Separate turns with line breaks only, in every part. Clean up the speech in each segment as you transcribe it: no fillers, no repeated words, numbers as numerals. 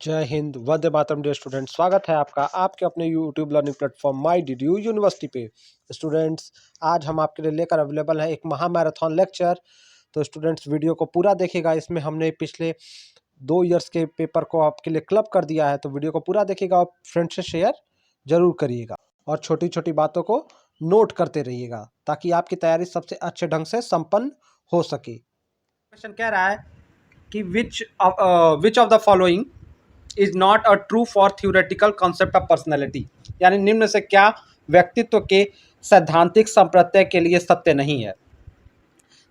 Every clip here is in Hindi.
जय हिंद, वंदे मातरम डियर स्टूडेंट। स्वागत है आपका आपके अपने यूट्यूब लर्निंग प्लेटफॉर्म माई डी यू यूनिवर्सिटी पे। स्टूडेंट्स, आज हम आपके लिए लेकर अवेलेबल है एक महामैराथन लेक्चर। तो स्टूडेंट्स, वीडियो को पूरा देखिएगा। इसमें हमने पिछले 2 इयर्स के पेपर को आपके लिए क्लब कर दिया है, तो वीडियो को पूरा देखिएगा और फ्रेंड से शेयर जरूर करिएगा और छोटी छोटी बातों को नोट करते रहिएगा ताकि आपकी तैयारी सबसे अच्छे ढंग से संपन्न हो सके। क्वेश्चन कह रहा है कि which of the following is not a true for theoretical concept of personality, यानी निम्न से क्या व्यक्तित्व के सैद्धांतिक संप्रत्यय के लिए सत्य नहीं है।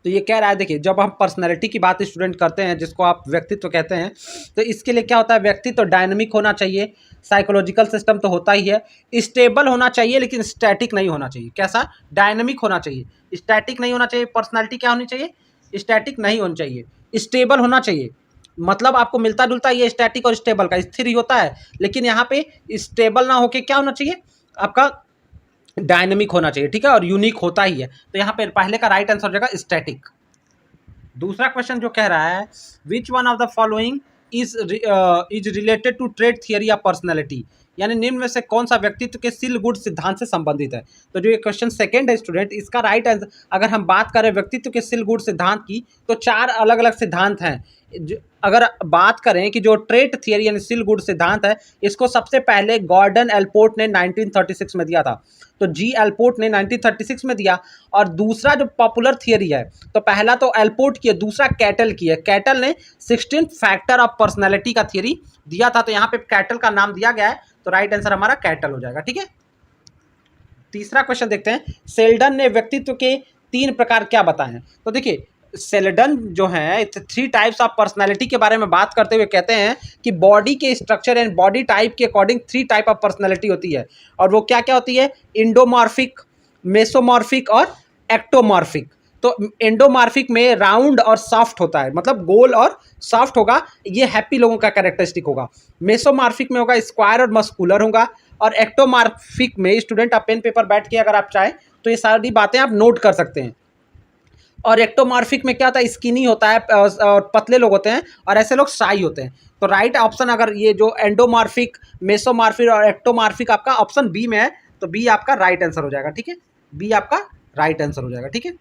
तो ये कह रहा है, देखिए, जब हम पर्सनैलिटी की बात स्टूडेंट करते हैं, जिसको आप व्यक्तित्व कहते हैं, तो इसके लिए क्या होता है, व्यक्तित्व डायनामिक होना चाहिए, साइकोलॉजिकल सिस्टम तो होता ही है, स्टेबल होना चाहिए लेकिन स्टैटिक नहीं होना चाहिए। कैसा? डायनामिक होना चाहिए, स्टैटिक नहीं होना चाहिए। पर्सनैलिटी क्या होनी चाहिए? स्टैटिक नहीं होनी चाहिए, स्टेबल होना चाहिए। मतलब आपको मिलता जुलता ये स्टैटिक और स्टेबल का स्थिर ही होता है, लेकिन यहाँ पे स्टेबल ना होके क्या होना चाहिए, आपका डायनेमिक होना चाहिए, ठीक है, और यूनिक होता ही है। तो यहाँ पे पहले का राइट आंसर हो जाएगा स्टैटिक। दूसरा क्वेश्चन जो कह रहा है, which one of the following is related to trait theory of personality, यानी निम्न में से कौन सा व्यक्तित्व के सील गुड सिद्धांत से संबंधित है। तो जो ये क्वेश्चन सेकंड है स्टूडेंट, इसका राइट आंसर, अगर हम बात करें व्यक्तित्व के सील गुड सिद्धांत की, तो 4 अलग अलग सिद्धांत हैं। अगर बात करें कि जो ट्रेट थियरी यानी सील गुड सिद्धांत है, इसको सबसे पहले गॉर्डन एल्पोर्ट ने 1936 में दिया था। तो जी एल्पोर्ट ने 1936 में दिया। और दूसरा जो पॉपुलर थियरी है, तो पहला तो एल्पोर्ट की है, दूसरा कैटल की है। कैटल ने 16 फैक्टर ऑफ पर्सनैलिटी का थियरी दिया था, तो यहाँ पे कैटल का नाम दिया गया है, तो राइट आंसर हमारा कैटल हो जाएगा, ठीक है। तीसरा क्वेश्चन देखते हैं, सेल्डन ने व्यक्तित्व के 3 प्रकार क्या बताए हैं। तो देखिए, सेल्डन जो है 3 टाइप्स ऑफ पर्सनालिटी के बारे में बात करते हुए कहते हैं कि बॉडी के स्ट्रक्चर एंड बॉडी टाइप के अकॉर्डिंग 3 टाइप ऑफ पर्सनालिटी होती है। और वो क्या क्या होती है? इंडोमॉर्फिक, मेसोमॉर्फिक और एक्टोमॉर्फिक। तो एंडोमॉर्फिक में राउंड और सॉफ्ट होता है, मतलब गोल और सॉफ्ट होगा, ये हैप्पी लोगों का कैरेक्टरिस्टिक होगा। मेसोमॉर्फिक में होगा स्क्वायर और मस्कुलर होगा। और एक्टोमॉर्फिक में स्टूडेंट, आप पेन पेपर बैठ के अगर आप चाहें तो ये सारी बातें आप नोट कर सकते हैं। और एक्टोमॉर्फिक में क्या होता है, स्किनी होता है और पतले लोग होते हैं, और ऐसे लोग शाई होते हैं। तो राइट ऑप्शन, अगर ये जो एंडोमॉर्फिक, मेसोमॉर्फिक और एक्टोमॉर्फिक आपका ऑप्शन बी में है, तो बी आपका राइट आंसर हो जाएगा, ठीक है। बी आपका राइट आंसर हो जाएगा, ठीक है।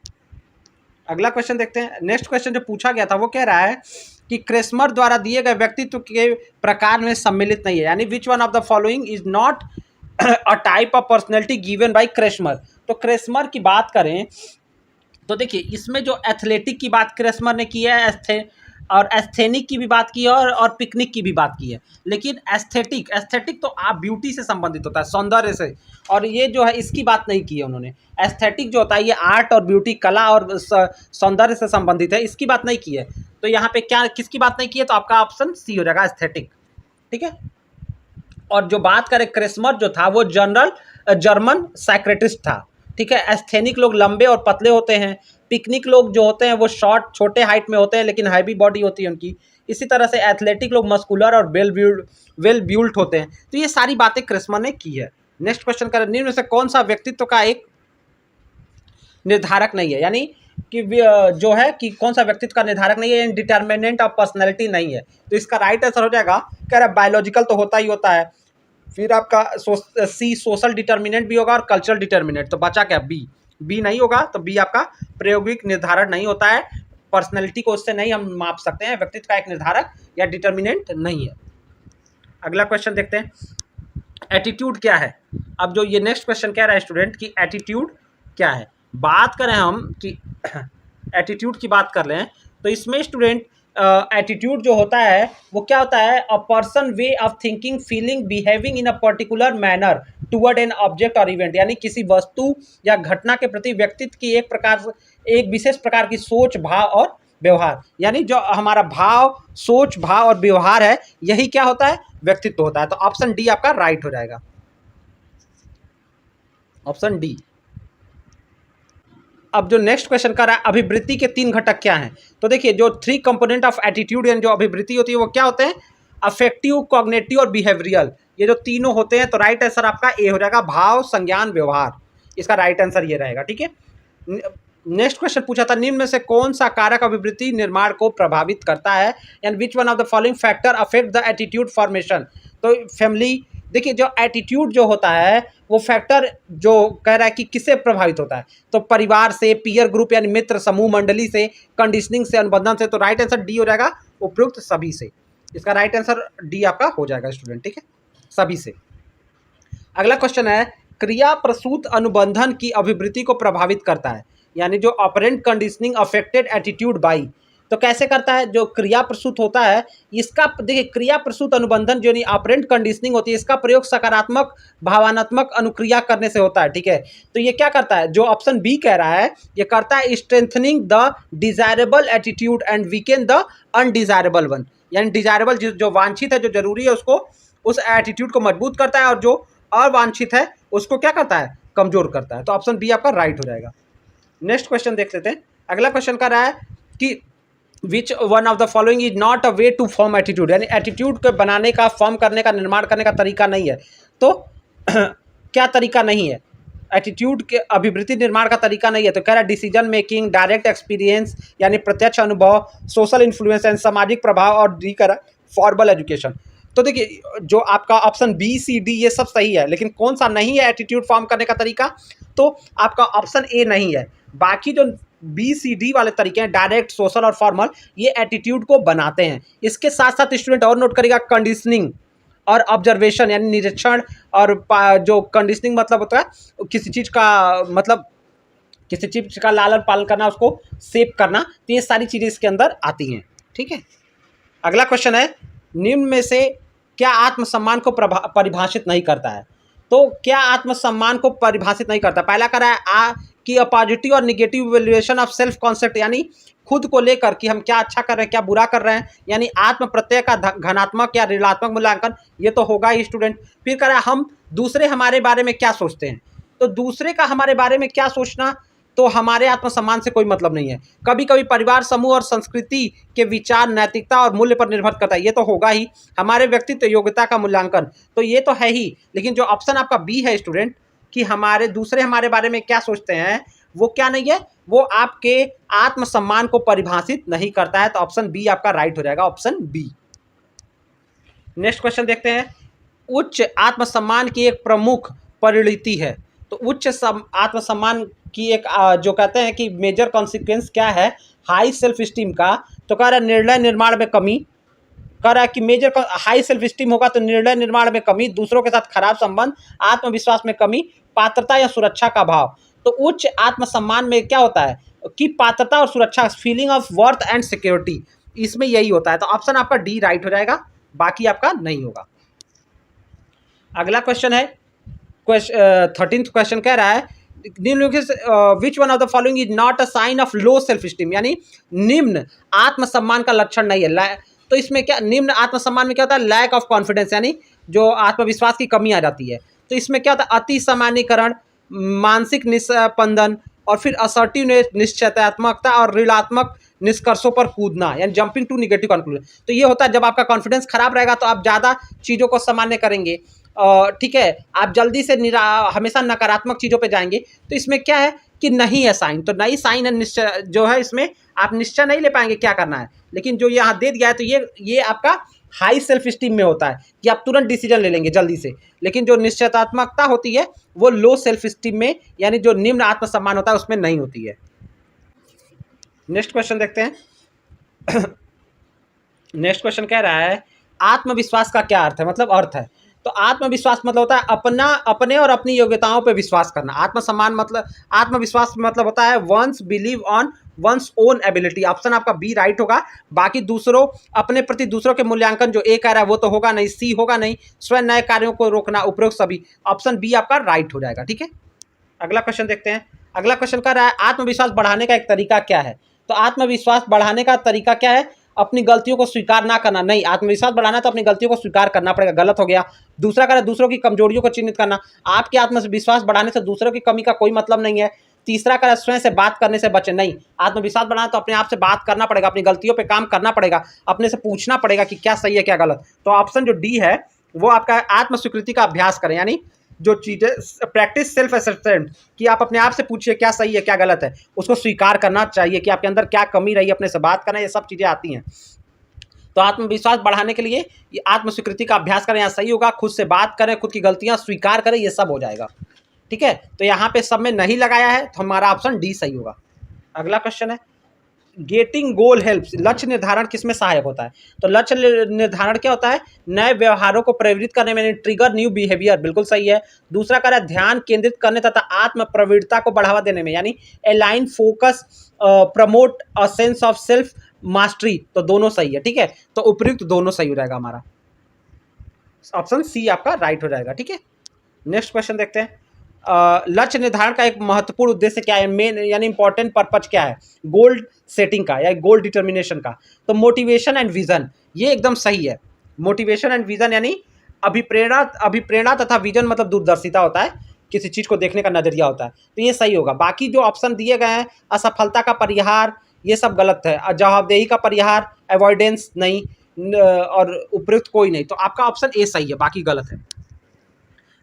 अगला क्वेश्चन देखते हैं। नेक्स्ट क्वेश्चन जो पूछा गया था वो कह रहा है कि क्रेस्मर द्वारा दिए गए व्यक्तित्व के प्रकार में सम्मिलित नहीं है, यानी विच one of the following is not a type of personality given by Kretschmer. तो क्रेस्मर की बात करें तो देखिए, इसमें जो एथलेटिक की बात क्रेस्मर ने की है, और एस्थेनिक की भी बात की है, और पिकनिक की भी बात की है। लेकिन एस्थेटिक तो आप ब्यूटी से संबंधित होता है, सौंदर्य से, और ये जो है इसकी बात नहीं की है उन्होंने। एस्थेटिक जो होता है ये आर्ट और ब्यूटी, कला और सौंदर्य से संबंधित है, इसकी बात नहीं की है। तो यहाँ पे क्या, किसकी बात नहीं की है, तो आपका ऑप्शन सी हो जाएगा, एस्थेटिक, ठीक है। और जो बात करें, क्रेस्मर जो था वो जर्मन साइक्रेटिस्ट था, ठीक है। एस्थेनिक लोग लंबे और पतले होते हैं, पिकनिक लोग जो होते हैं वो शॉर्ट, छोटे हाइट में होते हैं लेकिन हैवी बॉडी होती है उनकी। इसी तरह से एथलेटिक लोग मस्कुलर और वेल बिल्ट होते हैं। तो ये सारी बातें क्रेस्मर ने की है। नेक्स्ट क्वेश्चन करें, निम्न में से कौन सा व्यक्तित्व का एक निर्धारक नहीं है, यानी कि जो है कि कौन सा व्यक्तित्व का निर्धारक नहीं है, डिटर्मिनेंट ऑफ पर्सनैलिटी नहीं है। तो इसका राइट आंसर हो जाएगा, कह रहा है बायोलॉजिकल तो होता ही होता है, फिर आपका सी सोशल डिटर्मिनेंट भी होगा और कल्चरल डिटर्मिनेंट। तो बचा क्या? बी नहीं होगा, तो बी आपका प्रायोगिक निर्धारक नहीं होता है। पर्सनैलिटी को उससे नहीं हम माप सकते हैं, व्यक्तित्व का एक निर्धारक या डिटर्मिनेंट नहीं है। अगला क्वेश्चन देखते हैं, एटीट्यूड क्या है। अब जो ये नेक्स्ट क्वेश्चन कह रहा है स्टूडेंट कि एटीट्यूड क्या है। बात करें हम कि एटीट्यूड की बात कर लें, तो इसमें स्टूडेंट एटीट्यूड जो होता है वो क्या होता है, a person way of thinking, feeling, behaving in a particular manner toward an object और इवेंट, यानी किसी वस्तु या घटना के प्रति व्यक्तित्व की एक विशेष प्रकार की सोच, भाव और व्यवहार। यानी जो हमारा भाव, सोच, भाव और व्यवहार है, यही क्या होता है, व्यक्तित्व होता है। तो ऑप्शन डी आपका राइट हो जाएगा, ऑप्शन डी। अब जो नेक्स्ट क्वेश्चन कर रहा है, अभिवृत्ति के 3 घटक क्या हैं। तो देखिए, जो 3 कंपोनेंट ऑफ एटीट्यूड यानी जो अभिवृत्ति होती है वो क्या होते हैं, अफेक्टिव, कॉग्निटिव और बिहेवियरल। ये जो तीनों होते हैं, तो राइट आंसर आपका ए हो जाएगा, भाव, संज्ञान, व्यवहार। इसका राइट आंसर ये रहेगा, ठीक है। नेक्स्ट क्वेश्चन पूछा था, निम्न में से कौन सा कारक अभिवृत्ति निर्माण को प्रभावित करता है, and which one of the following factor affect the attitude formation. तो फैमिली, देखिए जो एटीट्यूड जो होता है वो फैक्टर जो कह रहा है कि किससे प्रभावित होता है, तो परिवार से, पीयर ग्रुप यानी मित्र समूह मंडली से, कंडीशनिंग से, अनुबंधन से। तो राइट आंसर डी हो जाएगा, उपयुक्त सभी से। इसका राइट आंसर डी आपका हो जाएगा स्टूडेंट, ठीक है, सभी से। अगला क्वेश्चन है, क्रिया प्रसूत अनुबंधन की अभिवृत्ति को प्रभावित करता है, यानी जो operant conditioning affected attitude by. तो कैसे करता है, जो क्रिया प्रसूत होता है इसका, देखिए क्रिया प्रसूत अनुबंधन जो ऑपरेंट कंडीशनिंग होती है, इसका प्रयोग सकारात्मक भावनात्मक अनुक्रिया करने से होता है, ठीक है। तो ये क्या करता है, जो ऑप्शन बी कह रहा है, ये करता है strengthening the desirable attitude and weakened the undesirable one, यानी डिजायरेबल जो वांछित है, जो जरूरी है, उसको, उस एटीट्यूड को मजबूत करता है, और जो अवांछित है उसको क्या करता है, कमजोर करता है। तो ऑप्शन बी आपका राइट हो जाएगा। नेक्स्ट क्वेश्चन देख लेते हैं। अगला क्वेश्चन कर रहा है कि which one of the following is not a way to form attitude, यानी एटीट्यूड को बनाने का, फॉर्म करने का, निर्माण करने का तरीका नहीं है। तो क्या तरीका नहीं है, एटीट्यूड के अभिवृत्ति निर्माण का तरीका नहीं है। तो कह रहा है डिसीजन मेकिंग, डायरेक्ट एक्सपीरियंस यानी प्रत्यक्ष अनुभव, सोशल इन्फ्लुएंस यानी सामाजिक प्रभाव, और डी कह रहा है फॉर्मल एजुकेशन। तो देखिए जो आपका ऑप्शन बी सी डी ये सब सही है, लेकिन कौन सा नहीं है एटीट्यूड फॉर्म करने का तरीका, तो आपका ऑप्शन ए नहीं है। बाकी जो बी सी डी वाले तरीके हैं, डायरेक्ट, सोशल और फॉर्मल, ये एटीट्यूड को बनाते हैं। इसके साथ साथ स्टूडेंट और नोट करेगा, कंडीशनिंग और ऑब्जर्वेशन यानी निरीक्षण, और जो कंडीशनिंग मतलब होता है किसी चीज़ का, मतलब किसी चीज़ का लालन पालन करना, उसको सेव करना, तो ये सारी चीज़ें इसके अंदर आती हैं, ठीक है। अगला क्वेश्चन है, निम्न में से क्या आत्मसम्मान को परिभाषित नहीं करता है। तो क्या आत्मसम्मान को परिभाषित नहीं करता, पहला कह रहा है कि पॉजिटिव और negative evaluation of self concept, यानी खुद को लेकर कि हम क्या अच्छा कर रहे हैं, क्या बुरा कर रहे हैं, यानी आत्म प्रत्यय का घनात्मक या ऋणात्मक मूल्यांकन, ये तो होगा ही स्टूडेंट। फिर कह रहा है हम दूसरे हमारे बारे में क्या सोचते हैं, तो दूसरे का हमारे बारे में क्या सोचना, तो हमारे आत्मसम्मान से कोई मतलब नहीं है। कभी कभी परिवार, समूह और संस्कृति के विचार, नैतिकता और मूल्य पर निर्भर करता है, ये तो होगा ही। हमारे व्यक्तित्व योग्यता का मूल्यांकन, तो ये तो है ही। लेकिन जो ऑप्शन आपका बी है स्टूडेंट, कि हमारे दूसरे हमारे बारे में क्या सोचते हैं, वो क्या नहीं है, वो आपके आत्मसम्मान को परिभाषित नहीं करता है। तो ऑप्शन बी आपका राइट हो जाएगा, ऑप्शन बी। नेक्स्ट क्वेश्चन देखते हैं, उच्च आत्मसम्मान की एक प्रमुख परिणति है। तो उच्च आत्मसम्मान की एक जो कहते हैं कि मेजर कॉन्सिक्वेंस क्या है हाई सेल्फ स्टीम का, तो कह रहा है निर्णय निर्माण में कमी। कह रहा है कि मेजर हाई सेल्फ स्टीम होगा तो निर्णय निर्माण में कमी, दूसरों के साथ खराब संबंध, आत्मविश्वास में कमी, पात्रता या सुरक्षा का भाव। तो उच्च आत्मसम्मान में क्या होता है कि पात्रता और सुरक्षा, feeling of worth and security, इसमें यही होता है। तो ऑप्शन आपका डी राइट हो जाएगा, बाकी आपका नहीं होगा। अगला क्वेश्चन है 13th क्वेश्चन कह रहा है, which one of the following is not a sign of low self esteem, यानी निम्न आत्मसम्मान का लक्षण नहीं है। तो इसमें क्या, निम्न आत्मसम्मान में क्या होता है, लैक ऑफ कॉन्फिडेंस, यानी जो आत्मविश्वास की कमी आ जाती है। तो इसमें क्या होता है, अति सामान्यकरण, मानसिक निस्पंदन, और फिर असर्टिवनेस, निश्चयात्मकता और ऋणात्मक निष्कर्षों पर कूदना, यानी जंपिंग टू निगेटिव कंक्लूजन। तो ये होता है जब आपका कॉन्फिडेंस खराब रहेगा तो आप ज़्यादा चीज़ों को सामान्य करेंगे, ठीक है, आप जल्दी से हमेशा नकारात्मक चीज़ों पे जाएंगे। तो इसमें क्या है कि नहीं है साइन, तो नहीं साइन है, निश्चय जो है इसमें आप निश्चय नहीं ले पाएंगे क्या करना है। लेकिन जो यहाँ दे दिया है तो ये आपका हाई सेल्फ स्टीम में होता है कि आप तुरंत डिसीजन ले लेंगे जल्दी से। लेकिन जो निश्चयात्मकता होती है वो लो सेल्फ स्टीम में, यानी जो निम्न आत्मसम्मान होता है उसमें नहीं होती है। नेक्स्ट क्वेश्चन देखते हैं। नेक्स्ट क्वेश्चन कह रहा है, आत्मविश्वास का क्या अर्थ है, मतलब अर्थ है। तो आत्मविश्वास मतलब होता है अपने और अपनी योग्यताओं पे विश्वास करना। आत्मसम्मान मतलब, आत्मविश्वास मतलब होता है one's believe on one's own ability. Option आपका बी राइट होगा। बाकी दूसरों, अपने प्रति दूसरों के मूल्यांकन, जो ए कह रहा है वो तो होगा नहीं, सी होगा नहीं, स्वयं नए कार्यों को रोकना, उपरोक्त सभी। ऑप्शन बी आपका राइट हो जाएगा, ठीक है। अगला क्वेश्चन देखते हैं। अगला क्वेश्चन कह रहा है, आत्मविश्वास बढ़ाने का एक तरीका क्या है। तो आत्मविश्वास बढ़ाने का तरीका क्या है, अपनी गलतियों को स्वीकार ना करना। नहीं, आत्मविश्वास बढ़ाना तो अपनी गलतियों को स्वीकार करना पड़ेगा, गलत हो गया। दूसरा कह रहा है दूसरों की कमजोरियों को चिन्हित करना। आपके आत्मविश्वास बढ़ाने से दूसरों की कमी का कोई मतलब नहीं है। तीसरा कह रहा है स्वयं से बात करने से बचे। नहीं, आत्मविश्वास बढ़ाना तो अपने आप से बात करना पड़ेगा, अपनी गलतियों पे काम करना पड़ेगा, अपने से पूछना पड़ेगा कि क्या सही है क्या गलत। तो ऑप्शन जो डी है वो आपका आत्म स्वीकृति का अभ्यास करें, यानी जो चीज़ें प्रैक्टिस सेल्फ असेसमेंट, कि आप अपने आप से पूछिए क्या सही है क्या गलत है, उसको स्वीकार करना चाहिए कि आपके अंदर क्या कमी रही, अपने से बात करना, ये सब चीज़ें आती हैं। तो आत्मविश्वास बढ़ाने के लिए ये आत्म स्वीकृति का अभ्यास करें, यहाँ सही होगा, खुद से बात करें, खुद की गलतियाँ स्वीकार करें, ये सब हो जाएगा। ठीक है, तो यहाँ पे सब में नहीं लगाया है तो हमारा ऑप्शन डी सही होगा। अगला क्वेश्चन है, गेटिंग गोल हेल्प्स, लक्ष्य निर्धारण किसमें सहायक होता है? तो लक्ष्य निर्धारण क्या होता है? नए व्यवहारों को प्रेरित करने में, ट्रिगर न्यू बिहेवियर, बिल्कुल सही है। दूसरा कह रहा है ध्यान केंद्रित करने तथा आत्म प्रवृत्ता को बढ़ावा देने में, यानी align focus, promote a sense of self mastery, तो दोनों सही है। ठीक है, तो उपयुक्त दोनों सही हो जाएगा हमारा, ऑप्शन सी आपका राइट हो जाएगा। ठीक है, नेक्स्ट क्वेश्चन देखते हैं। लक्ष्य निर्धारण का एक महत्वपूर्ण उद्देश्य क्या है, मेन यानी इंपॉर्टेंट पर्पज क्या है? गोल सेटिंग का या गोल डिटर्मिनेशन का। तो मोटिवेशन एंड विजन, ये एकदम सही है। मोटिवेशन एंड विजन यानी अभिप्रेरणा तथा विजन मतलब दूरदर्शिता होता है, किसी चीज को देखने का नजरिया होता है, तो ये सही होगा। बाकी जो ऑप्शन दिए गए हैं, असफलता का परिहार, ये सब गलत है। जवाबदेही का परिहार, अवॉइडेंस नहीं, और उपयुक्त कोई नहीं, तो आपका ऑप्शन ए सही है, बाकी गलत है।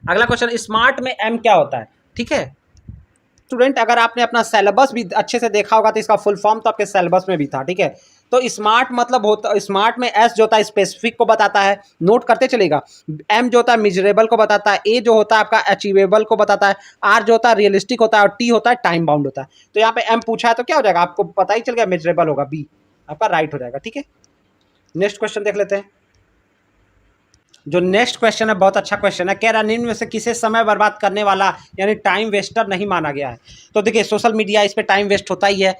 अगला क्वेश्चन, स्मार्ट में एम क्या होता है? ठीक है स्टूडेंट, अगर आपने अपना सिलेबस भी अच्छे से देखा होगा तो इसका फुल फॉर्म तो आपके सिलेबस में भी था। ठीक है, तो स्मार्ट मतलब होता, स्मार्ट में एस जो होता है स्पेसिफिक को बताता है, नोट करते चलेगा। एम जो होता है मिजरेबल को बताता है, ए जो होता है आपका अचीवेबल को बताता है, आर जो होता है रियलिस्टिक होता है, और टी होता है टाइम बाउंड होता है। तो यहाँ पे एम पूछा है तो क्या हो जाएगा, आपको पता ही चल गया, मिजरेबल होगा, बी आपका राइट हो जाएगा। ठीक है, नेक्स्ट क्वेश्चन देख लेते हैं। जो नेक्स्ट क्वेश्चन है बहुत अच्छा क्वेश्चन है, कह रहा निम्न में से किसे समय बर्बाद करने वाला यानी टाइम वेस्टर नहीं माना गया है? तो देखिए सोशल मीडिया, इस पे टाइम वेस्ट होता ही है।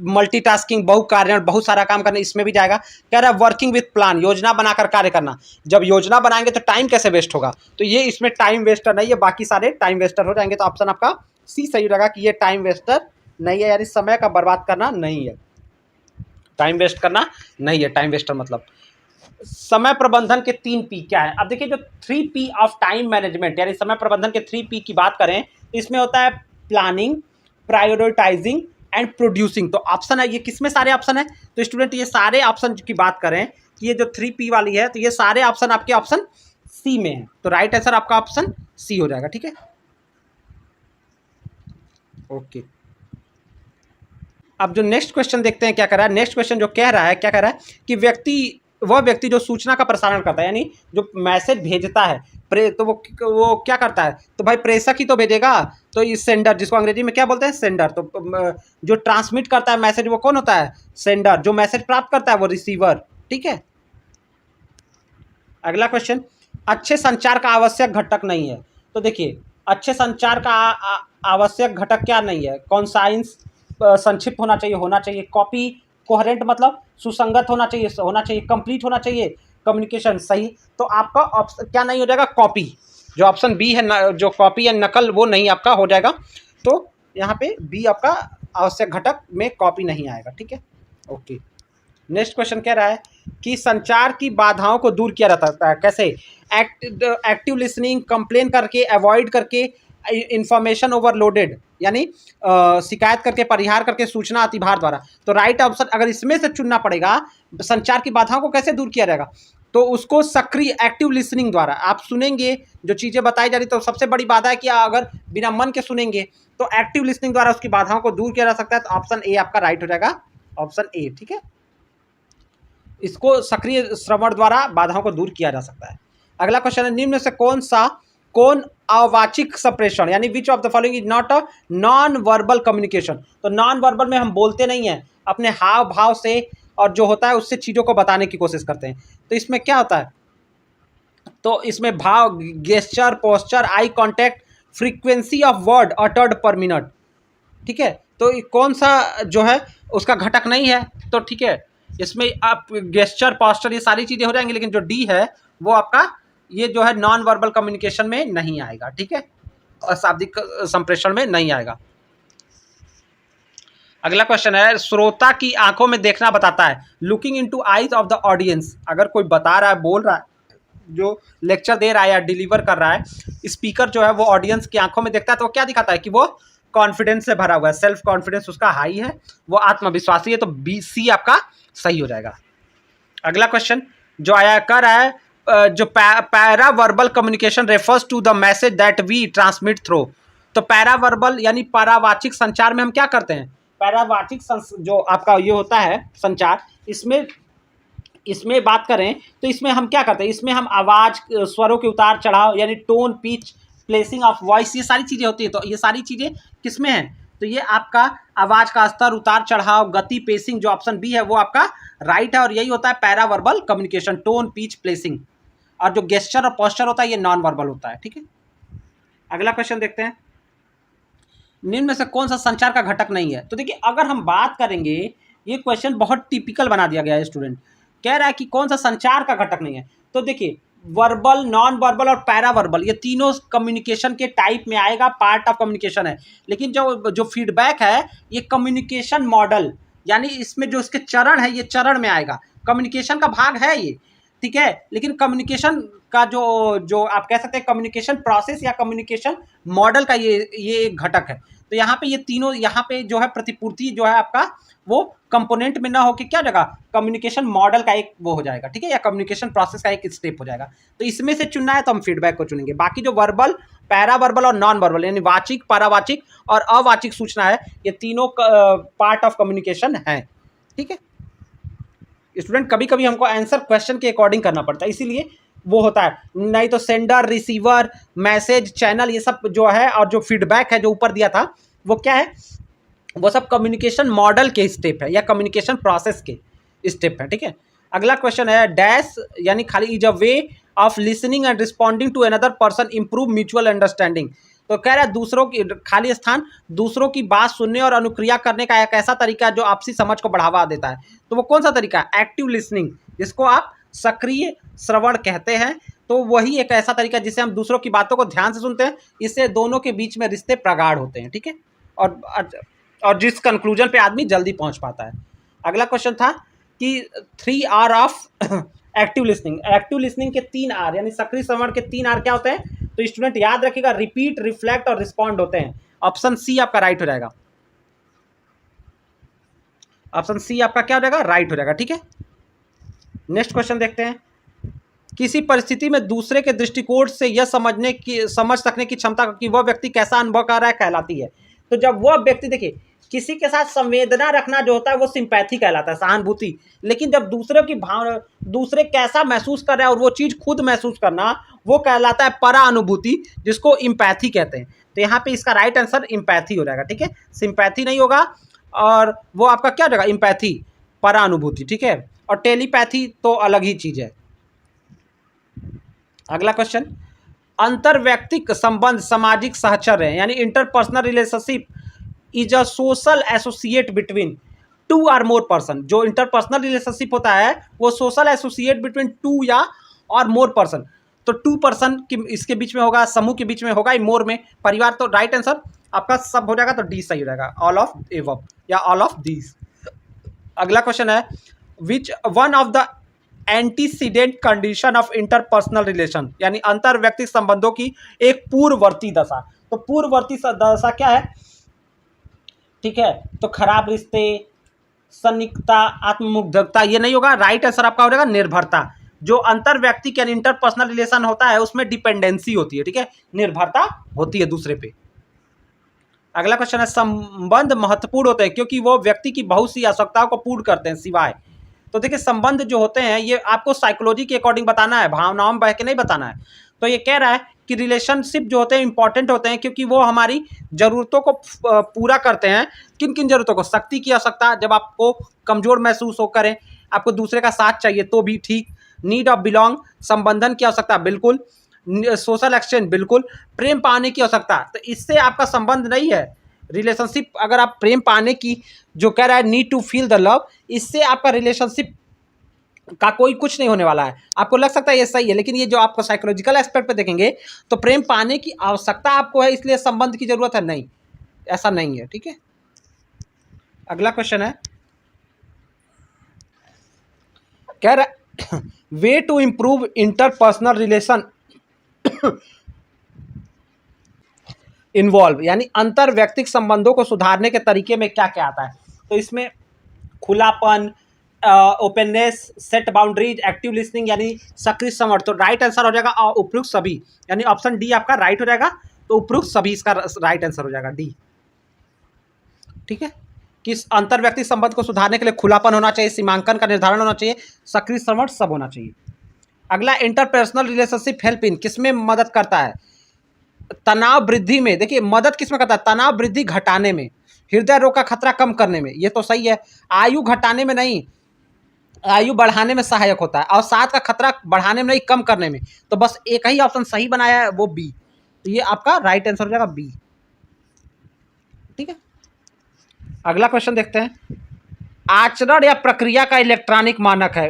मल्टीटास्किंग, बहुकार्य, बहुत सारा काम करना, इसमें भी जाएगा। कह रहा है वर्किंग विथ प्लान, योजना बनाकर कार्य करना। जब योजना बनाएंगे तो टाइम कैसे वेस्ट होगा, तो ये इसमें टाइम वेस्टर नहीं है, बाकी सारे टाइम वेस्टर हो जाएंगे। तो ऑप्शन आपका सी सही रहेगा कि ये टाइम वेस्टर नहीं है, यानी समय का बर्बाद करना नहीं है, टाइम वेस्ट करना नहीं है। टाइम वेस्टर मतलब समय प्रबंधन के 3 पी क्या है? अब देखिए जो 3 पी ऑफ टाइम मैनेजमेंट यानी समय प्रबंधन के 3 पी की बात करें तो इसमें होता है प्लानिंग, प्रायोरिटाइजिंग एंड प्रोड्यूसिंग। तो ऑप्शन है, ये किसमें सारे ऑप्शन है? तो स्टूडेंट ये सारे ऑप्शन की बात करें कि ये जो 3 पी वाली है तो ये सारे ऑप्शन आपके ऑप्शन सी में है, तो राइट आंसर आपका ऑप्शन सी हो जाएगा। ठीक है, ओके। अब जो नेक्स्ट क्वेश्चन देखते हैं क्या कर रहा है। नेक्स्ट क्वेश्चन जो कह रहा है, क्या कह रहा है कि वह व्यक्ति जो सूचना का प्रसारण करता है यानी जो मैसेज भेजता है, तो वो क्या करता है? तो भाई प्रेषक ही तो भेजेगा, तो इस सेंडर, जिसको अंग्रेजी में क्या बोलते हैं, सेंडर। तो जो ट्रांसमिट करता है मैसेज वो कौन होता है? सेंडर। जो मैसेज प्राप्त करता है वो रिसीवर। ठीक है, अगला क्वेश्चन, अच्छे संचार का आवश्यक घटक नहीं है। तो देखिए अच्छे संचार का आवश्यक घटक क्या नहीं है? कॉन्साइंस, संक्षिप्त होना चाहिए, कॉपी, कोहेरेंट मतलब सुसंगत होना चाहिए, कंप्लीट होना चाहिए, कम्युनिकेशन सही। तो आपका ऑप्शन क्या नहीं हो जाएगा? कॉपी। जो ऑप्शन बी है जो कॉपी या नकल, वो नहीं आपका हो जाएगा। तो यहाँ पे बी आपका आवश्यक घटक में कॉपी नहीं आएगा। ठीक है, ओके। नेक्स्ट क्वेश्चन कह रहा है कि संचार की बाधाओं को दूर किया जाता है कैसे? एक्टिव लिसनिंग, कंप्लेन करके, अवॉइड करके, इंफॉर्मेशन ओवरलोडेड यानी शिकायत करके, परिहार करके, सूचना अतिभार द्वारा। तो राइट ऑप्शन अगर इसमें से चुनना पड़ेगा, संचार की बाधाओं को कैसे दूर किया जाएगा, तो उसको सक्रिय एक्टिव लिसनिंग द्वारा आप सुनेंगे, जो चीज़ें बताई जा रही, तो सबसे बड़ी बाधा है कि अगर बिना मन के सुनेंगे तो एक्टिव लिसनिंग द्वारा उसकी बाधाओं को दूर किया जा सकता है। तो ऑप्शन ए आपका राइट हो जाएगा, ऑप्शन ए। ठीक है, इसको सक्रिय श्रवण द्वारा बाधाओं को दूर किया जा सकता है। अगला क्वेश्चन है, निम्न से कौन अवाचिक संप्रेषण यानी which of the following is not a non verbal communication? तो नॉन वर्बल में हम बोलते नहीं हैं, अपने हाव भाव से और जो होता है उससे चीज़ों को बताने की कोशिश करते हैं। तो इसमें क्या होता है? तो इसमें भाव, gesture, posture, eye contact, frequency of word uttered पर मिनट। ठीक है, तो कौन सा जो है उसका घटक नहीं है? तो ठीक है, इसमें आप गेस्चर, पोस्चर ये सारी चीज़ें हो जाएंगी, लेकिन जो डी है वो आपका ये जो है नॉन वर्बल कम्युनिकेशन में नहीं आएगा। ठीक है, और शाब्दिक संप्रेषण में नहीं आएगा। अगला क्वेश्चन है, श्रोता की आंखों में देखना बताता है, looking into eyes of the audience. अगर कोई बता रहा है, बोल रहा है, जो लेक्चर दे रहा है या डिलीवर कर रहा है, स्पीकर जो है वो ऑडियंस की आंखों में देखता है, तो वो क्या दिखाता है कि वो कॉन्फिडेंस से भरा हुआ है, सेल्फ कॉन्फिडेंस उसका हाई है, वो आत्मविश्वासी है। तो बी सी आपका सही हो जाएगा। अगला क्वेश्चन जो आया कर रहा है, जो para verbal communication refers to the message that we transmit through. तो पैरा वर्बल यानी परावाचिक संचार में हम क्या करते हैं, पैरावाचिक जो आपका ये होता है संचार, इसमें बात करें तो इसमें हम क्या करते हैं, इसमें हम आवाज स्वरों के उतार चढ़ाव यानी tone, pitch, placing of voice, ये सारी चीजें होती है। तो ये सारी चीजें किसमें हैं, तो ये आपका आवाज का स्तर, उतार चढ़ाव, गति, पेसिंग, जो ऑप्शन बी है वो आपका राइट है। और यही होता है para verbal communication, tone, pitch, placing. और जो गेस्चर और पोस्चर होता है ये नॉन वर्बल होता है। ठीक है, अगला क्वेश्चन देखते हैं, निम्न में से कौन सा संचार का घटक नहीं है। तो देखिए अगर हम बात करेंगे, ये क्वेश्चन बहुत टिपिकल बना दिया गया है, स्टूडेंट कह रहा है कि कौन सा संचार का घटक नहीं है। तो देखिए वर्बल, नॉन वर्बल और पैरा वर्बल ये तीनों कम्युनिकेशन के टाइप में आएगा, पार्ट ऑफ कम्युनिकेशन है। लेकिन जो फीडबैक है ये कम्युनिकेशन मॉडल, यानी इसमें जो इसके चरण है ये चरण में आएगा, कम्युनिकेशन का भाग है ये, ठीक है। लेकिन कम्युनिकेशन का जो आप कह सकते हैं कम्युनिकेशन प्रोसेस या कम्युनिकेशन मॉडल का ये एक घटक है। तो यहाँ पे ये तीनों, यहाँ पे जो है प्रतिपूर्ति जो है आपका वो कंपोनेंट में ना होकर क्या जगह कम्युनिकेशन मॉडल का एक वो हो जाएगा, ठीक है, या कम्युनिकेशन प्रोसेस का एक स्टेप हो जाएगा। तो इसमें से चुनना है तो हम फीडबैक को चुनेंगे। बाकी जो वर्बल, पैरा वर्बल और नॉन वर्बल यानी वाचिक, परावाचिक और अवाचिक सूचना है, ये तीनों पार्ट ऑफ कम्युनिकेशन है। ठीक है स्टूडेंट, कभी कभी हमको आंसर क्वेश्चन के अकॉर्डिंग करना पड़ता है, इसीलिए वो होता है, नहीं तो सेंडर, रिसीवर, मैसेज, चैनल, ये सब जो है, और जो फीडबैक है जो ऊपर दिया था वो क्या है, वो सब कम्युनिकेशन मॉडल के स्टेप है या कम्युनिकेशन प्रोसेस के स्टेप है। ठीक है, अगला क्वेश्चन है डैश यानी खाली is a way of listening and responding to another person improve mutual understanding. तो कह रहा है दूसरों की खाली स्थान, दूसरों की बात सुनने और अनुक्रिया करने का एक ऐसा तरीका जो आपसी समझ को बढ़ावा देता है। तो वो कौन सा तरीका है, एक्टिव लिसनिंग, जिसको आप सक्रिय श्रवण कहते हैं। तो वही एक ऐसा तरीका जिससे हम दूसरों की बातों को ध्यान से सुनते हैं, इससे दोनों के बीच में रिश्ते प्रगाढ़ होते हैं। ठीक है, और जिस कंक्लूजन पे आदमी जल्दी पहुंच पाता है। अगला क्वेश्चन था कि 3R of active listening. Active listening के 3R यानी सक्रिय श्रवण के 3R क्या होते हैं, तो स्टूडेंट याद रखिएगा, रिपीट, रिफ्लेक्ट और रिस्पॉन्ड होते हैं। ऑप्शन सी आपका राइट हो जाएगा, ऑप्शन सी आपका क्या हो जाएगा, राइट हो जाएगा। ठीक है, नेक्स्ट क्वेश्चन देखते हैं, किसी परिस्थिति में दूसरे के दृष्टिकोण से यह समझ सकने की क्षमता कि वह व्यक्ति कैसा अनुभव कर रहा है कहलाती है। तो जब वह व्यक्ति, देखिए किसी के साथ संवेदना रखना जो होता है वो सिंपैथी कहलाता है, सहानुभूति। लेकिन जब दूसरे की भावना, दूसरे कैसा महसूस कर रहा है और वो चीज़ खुद महसूस करना, वो कहलाता है परानुभूति, जिसको इम्पैथी कहते हैं। तो यहाँ पे इसका राइट आंसर इम्पैथी हो जाएगा। ठीक है, सिंपैथी नहीं होगा, और वो आपका क्या हो जाएगा, इम्पैथी, परानुभूति। ठीक है, और टेलीपैथी तो अलग ही चीज़ है। अगला क्वेश्चन, अंतर्व्यक्तिक संबंध सामाजिक सहचर्य यानी interpersonal relationship is a social associate between 2 और मोर पर्सन। जो इंटरपर्सनल रिलेशनशिप होता है वो सोशल एसोसिएट बिटवीन 2 या और मोर पर्सन। तो 2 पर्सन की इसके बीच में होगा, समूह के बीच में होगा, मोर में परिवार। तो राइट आंसर आपका सब हो जाएगा, तो डी सही हो जाएगा, ऑल ऑफ एबव या ऑल ऑफ दीज। अगला क्वेश्चन है, which one of the antecedent condition of interpersonal relation यानी अंतर्व्यक्तिक संबंधों की एक पूर्ववर्ती दशा। तो पूर्ववर्ती दशा क्या है, ठीक है, तो खराब रिश्ते, सन्निकता, आत्ममुग्धता, ये नहीं होगा। राइट आंसर आपका हो जाएगा निर्भरता। जो अंतर्व्यक्तिक यानी इंटरपर्सनल रिलेशन होता है उसमें डिपेंडेंसी होती है, ठीक है, निर्भरता होती है दूसरे पे। अगला क्वेश्चन है, संबंध महत्वपूर्ण होते हैं क्योंकि वो व्यक्ति की बहुत सी आवश्यकताओं को पूर्ण करते हैं सिवाय। तो देखिए संबंध जो होते हैं ये आपको साइकोलॉजी के अकॉर्डिंग बताना है, भावनाओं में बह के नहीं बताना है। तो ये कह रहा है कि रिलेशनशिप जो होते हैं इंपॉर्टेंट होते हैं क्योंकि वो हमारी ज़रूरतों को पूरा करते हैं। किन किन ज़रूरतों को, शक्ति की आवश्यकता, जब आपको कमज़ोर महसूस हो करें, आपको दूसरे का साथ चाहिए तो भी ठीक। नीड ऑफ बिलोंग, संबंधन की आवश्यकता बिल्कुल। सोशल एक्सचेंज बिल्कुल। प्रेम पाने की आवश्यकता, तो इससे आपका संबंध नहीं है रिलेशनशिप। अगर आप प्रेम पाने की जो कह रहा है need to feel the love, इससे आपका रिलेशनशिप का कोई कुछ नहीं होने वाला है। आपको लग सकता है ये सही है, लेकिन ये जो आपको साइकोलॉजिकल एस्पेक्ट पे देखेंगे तो प्रेम पाने की आवश्यकता आपको है इसलिए संबंध की जरूरत है, नहीं, ऐसा नहीं है। ठीक है, अगला क्वेश्चन है, कह रहा way to improve interpersonal relation involve यानी अंतर्व्यक्तिक संबंधों को सुधारने के तरीके में क्या क्या आता है। तो इसमें खुलापन,
openness, set boundaries, active listening यानी सक्रिय समझ। तो राइट आंसर हो जाएगा उपयुक्त सभी, यानी ऑप्शन डी आपका राइट हो जाएगा। तो उपयुक्त सभी इसका राइट आंसर हो जाएगा डी। ठीक है, किस अंतर व्यक्ति संबंध को सुधारने के लिए खुलापन होना चाहिए, सीमांकन का निर्धारण होना चाहिए, सक्रिय समझ सब होना चाहिए। अगला, इंटरपर्सनल रिलेशनशिप हेल्प इन किसमें मदद करता है? तनाव वृद्धि में। देखिए मदद किसमें करता है? तनाव वृद्धि घटाने में, हृदय रोग का खतरा कम करने में, ये तो सही है। आयु घटाने में नहीं, आयु बढ़ाने में सहायक होता है, और साथ का खतरा बढ़ाने में नहीं, कम करने में। तो बस एक ही ऑप्शन सही बनाया है, वो बी। तो ये आपका राइट आंसर हो जाएगा बी। ठीक है, अगला क्वेश्चन देखते हैं। आचरण या प्रक्रिया का इलेक्ट्रॉनिक मानक है,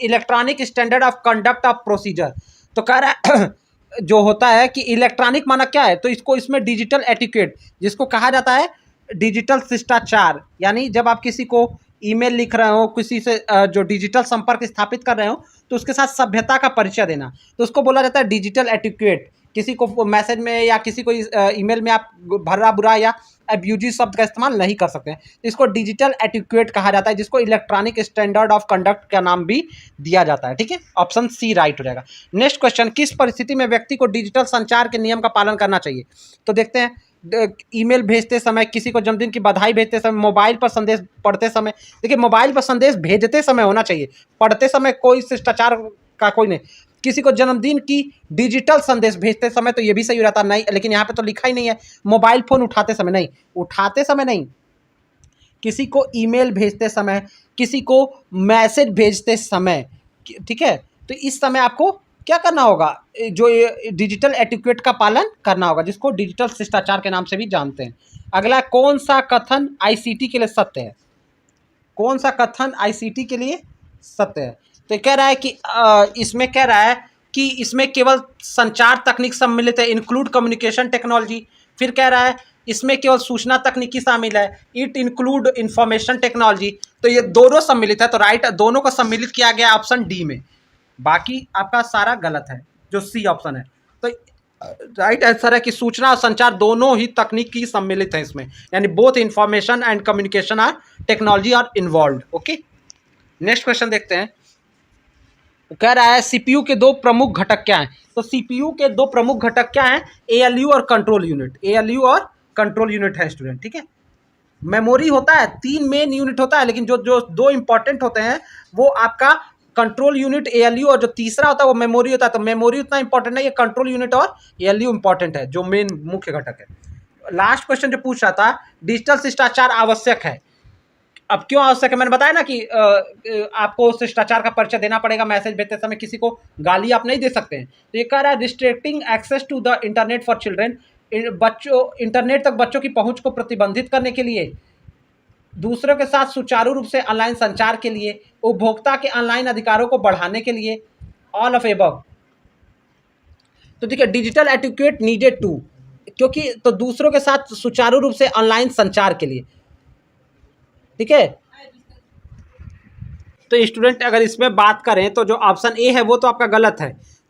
electronic standard of conduct of procedure. तो कह रहा है जो होता है कि इलेक्ट्रॉनिक मानक क्या है, तो इसको इसमें डिजिटल एटिक्यूट जिसको कहा जाता है, डिजिटल शिष्टाचार, यानी जब आप किसी को ईमेल लिख रहे हो, किसी से जो डिजिटल संपर्क स्थापित कर रहे हो, तो उसके साथ सभ्यता का परिचय देना, तो उसको बोला जाता है डिजिटल एटिक्यूट। किसी को मैसेज में या किसी को ईमेल में आप भरा बुरा या अब्यूजिव शब्द का इस्तेमाल नहीं कर सकते हैं, इसको डिजिटल एटिक्यूट कहा जाता है, जिसको इलेक्ट्रॉनिक स्टैंडर्ड ऑफ कंडक्ट का नाम भी दिया जाता है। ठीक है, ऑप्शन सी राइट हो जाएगा। नेक्स्ट क्वेश्चन, किस परिस्थिति में व्यक्ति को डिजिटल संचार के नियम का पालन करना चाहिए? तो देखते हैं, ईमेल भेजते समय, किसी को जन्मदिन की बधाई भेजते समय, मोबाइल पर संदेश पढ़ते समय। देखिए मोबाइल पर संदेश भेजते समय होना चाहिए, पढ़ते समय कोई शिष्टाचार का कोई नहीं। किसी को जन्मदिन की डिजिटल संदेश भेजते समय तो ये भी सही हो जाता नहीं, लेकिन यहाँ पे तो लिखा ही नहीं है। मोबाइल फोन उठाते समय नहीं, उठाते समय नहीं, किसी को ईमेल भेजते समय, किसी को मैसेज भेजते समय। ठीक है, तो इस समय आपको क्या करना होगा? जो डिजिटल एटिक्यूट का पालन करना होगा, जिसको डिजिटल शिष्टाचार के नाम से भी जानते हैं। अगला, कौन सा कथन आईसीटी के लिए सत्य है? कौन सा कथन आईसीटी के लिए सत्य है? तो कह रहा है कि इसमें कह रहा है कि इसमें केवल संचार तकनीक सम्मिलित है, इंक्लूड कम्युनिकेशन टेक्नोलॉजी। फिर कह रहा है इसमें केवल सूचना तकनीकी शामिल है, इट इंक्लूड इंफॉर्मेशन टेक्नोलॉजी। तो ये दोनों सम्मिलित है, तो राइट दोनों को सम्मिलित किया गया ऑप्शन डी में। बाकी आपका सारा गलत है, जो सी ऑप्शन है। तो राइट आंसर है कि सूचना और संचार दोनों ही तकनीकी सम्मिलित है इसमें, यानी both information and communication are technology are involve. Okay, next question देखते हैं। कह रहा है सीपीयू के दो प्रमुख घटक क्या हैं? तो सीपीयू के दो प्रमुख घटक क्या हैं? एएलयू और कंट्रोल यूनिट। एएलयू और कंट्रोल यूनिट है स्टूडेंट। ठीक है, मेमोरी होता है, 3 मेन यूनिट होता है, लेकिन जो जो दो इंपॉर्टेंट होते हैं वो आपका कंट्रोल यूनिट एएलयू, और जो तीसरा होता है वो मेमोरी होता है। तो मेमोरी उतना इंपॉर्टेंट नहीं है, कंट्रोल यूनिट और एएलयू इंपॉर्टेंट है, जो मेन मुख्य घटक है। लास्ट क्वेश्चन जो पूछ रहा था, डिजिटल शिष्टाचार आवश्यक है। अब क्यों आवश्यक है? मैंने बताया ना कि आपको शिष्टाचार का परिचय देना पड़ेगा, मैसेज भेजते समय किसी को गाली आप नहीं दे सकते हैं। तो ये कह रहा है restricting access to the internet for children, बच्चों इंटरनेट तक बच्चों की पहुंच को प्रतिबंधित करने के लिए, दूसरों के साथ सुचारू रूप से ऑनलाइन संचार के लिए, उपभोक्ता के ऑनलाइन अधिकारों को बढ़ाने के लिए, ऑल ऑफ एबव। तो देखिए डिजिटल एटिक्यूट नीडेड टू, क्योंकि तो दूसरों के साथ सुचारू रूप से ऑनलाइन संचार के लिए। ठीक है, तो स्टूडेंट अगर इसमें बात करें तो जो ऑप्शन ए है वो तो आपका गलत है,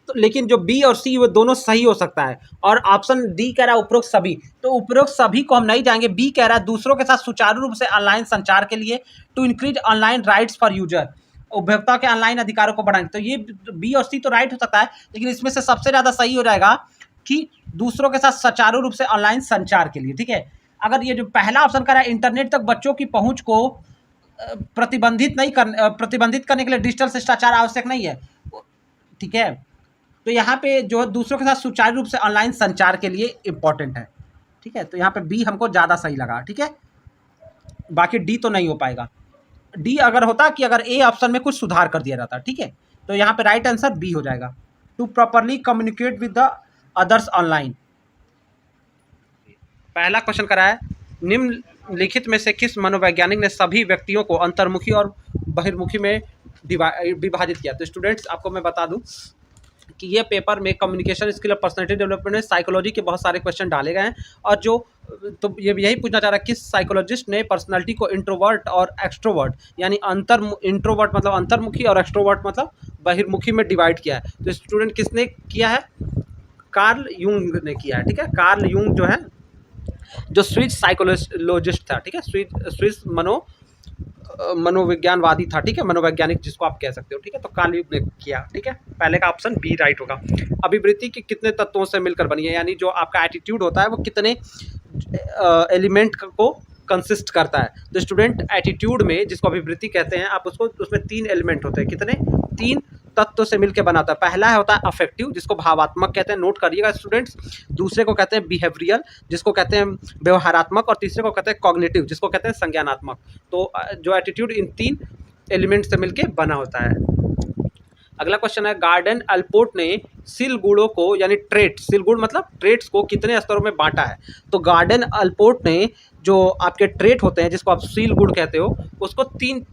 तो लेकिन जो बी और सी वो दोनों सही हो सकता है। और ऑप्शन डी कह रहा है उपरोक्त सभी, तो उपरोक्त सभी को हम नहीं जाएंगे। बी कह रहा है दूसरों के साथ सुचारू रूप से ऑनलाइन संचार के लिए, to increase online rights for user, उपभोक्ता के ऑनलाइन अधिकारों को बढ़ाएंगे। तो ये बी और सी तो राइट हो सकता है, लेकिन इसमें से सबसे ज़्यादा सही हो जाएगा कि दूसरों के साथ सुचारू रूप से ऑनलाइन संचार के लिए। ठीक है, अगर ये जो पहला ऑप्शन कह रहा है इंटरनेट तक बच्चों की पहुँच को प्रतिबंधित करने के लिए डिजिटल शिष्टाचार आवश्यक नहीं है। ठीक है, तो यहाँ पे जो है दूसरों के साथ सुचारू रूप से ऑनलाइन संचार के लिए इम्पोर्टेंट है। ठीक है, तो यहाँ पे बी हमको ज़्यादा सही लगा। ठीक है, बाकी डी तो नहीं हो पाएगा। डी अगर होता कि अगर ए ऑप्शन में कुछ सुधार कर दिया जाता। ठीक है, तो यहाँ पे राइट आंसर बी हो जाएगा, to properly communicate with the others online. पहला क्वेश्चन करा है, निम्नलिखित में से किस मनोवैज्ञानिक ने सभी व्यक्तियों को अंतर्मुखी और बहिर्मुखी में विभाजित किया? तो स्टूडेंट्स आपको मैं बता दूं कि ये पेपर में कम्युनिकेशन स्किल और पर्सनैलिटी डेवलपमेंट में साइकोलॉजी के बहुत सारे क्वेश्चन डाले गए हैं, और जो तो ये यही पूछना चाह रहा है किस साइकोलॉजिस्ट ने पर्सनालिटी को इंट्रोवर्ट और एक्सट्रोवर्ट, यानी इंट्रोवर्ट मतलब अंतर्मुखी और एक्सट्रोवर्ट मतलब बहिर्मुखी में डिवाइड किया है? तो स्टूडेंट किसने किया है? कार्ल यूंग ने किया है। ठीक है, कार्ल यूंग जो है जो स्विस साइकोलॉजिस्ट था। ठीक है, स्विस मनोविज्ञानवादी था, ठीक है, मनोवैज्ञानिक जिसको आप कह सकते हो, ठीक है। तो काल युग ने किया, ठीक है। पहले का ऑप्शन बी राइट होगा। अभिवृत्ति के कितने तत्वों से मिलकर बनी है, यानी जो आपका एटीट्यूड होता है वो कितने एलिमेंट को कंसिस्ट करता है। तो स्टूडेंट एटीट्यूड में जिसको अभिवृत्ति कहते हैं आप उसको, उसमें 3 एलिमेंट होते हैं। कितने? 3 तत्व से मिलकर बना होता है। पहला होता है अफेक्टिव, जिसको भावात्मक कहते हैं, नोट करिएगा स्टूडेंट्स। दूसरे को कहते हैं बिहेवियरल, जिसको कहते हैं व्यवहारात्मक, और तीसरे को कहते हैं कॉग्निटिव, जिसको कहते हैं संज्ञानात्मक। तो जो एटीट्यूड इन 3 एलिमेंट से मिलकर बना होता है। अगला क्वेश्चन है, गार्डन अल्पोर्ट ने सील गुणों को, यानी ट्रेट, सील गुण मतलब ट्रेट्स को कितने स्तरों में बांटा है। तो गार्डन अल्पोर्ट ने जो आपके ट्रेट होते हैं जिसको आप सील गुण कहते हो, उसको 3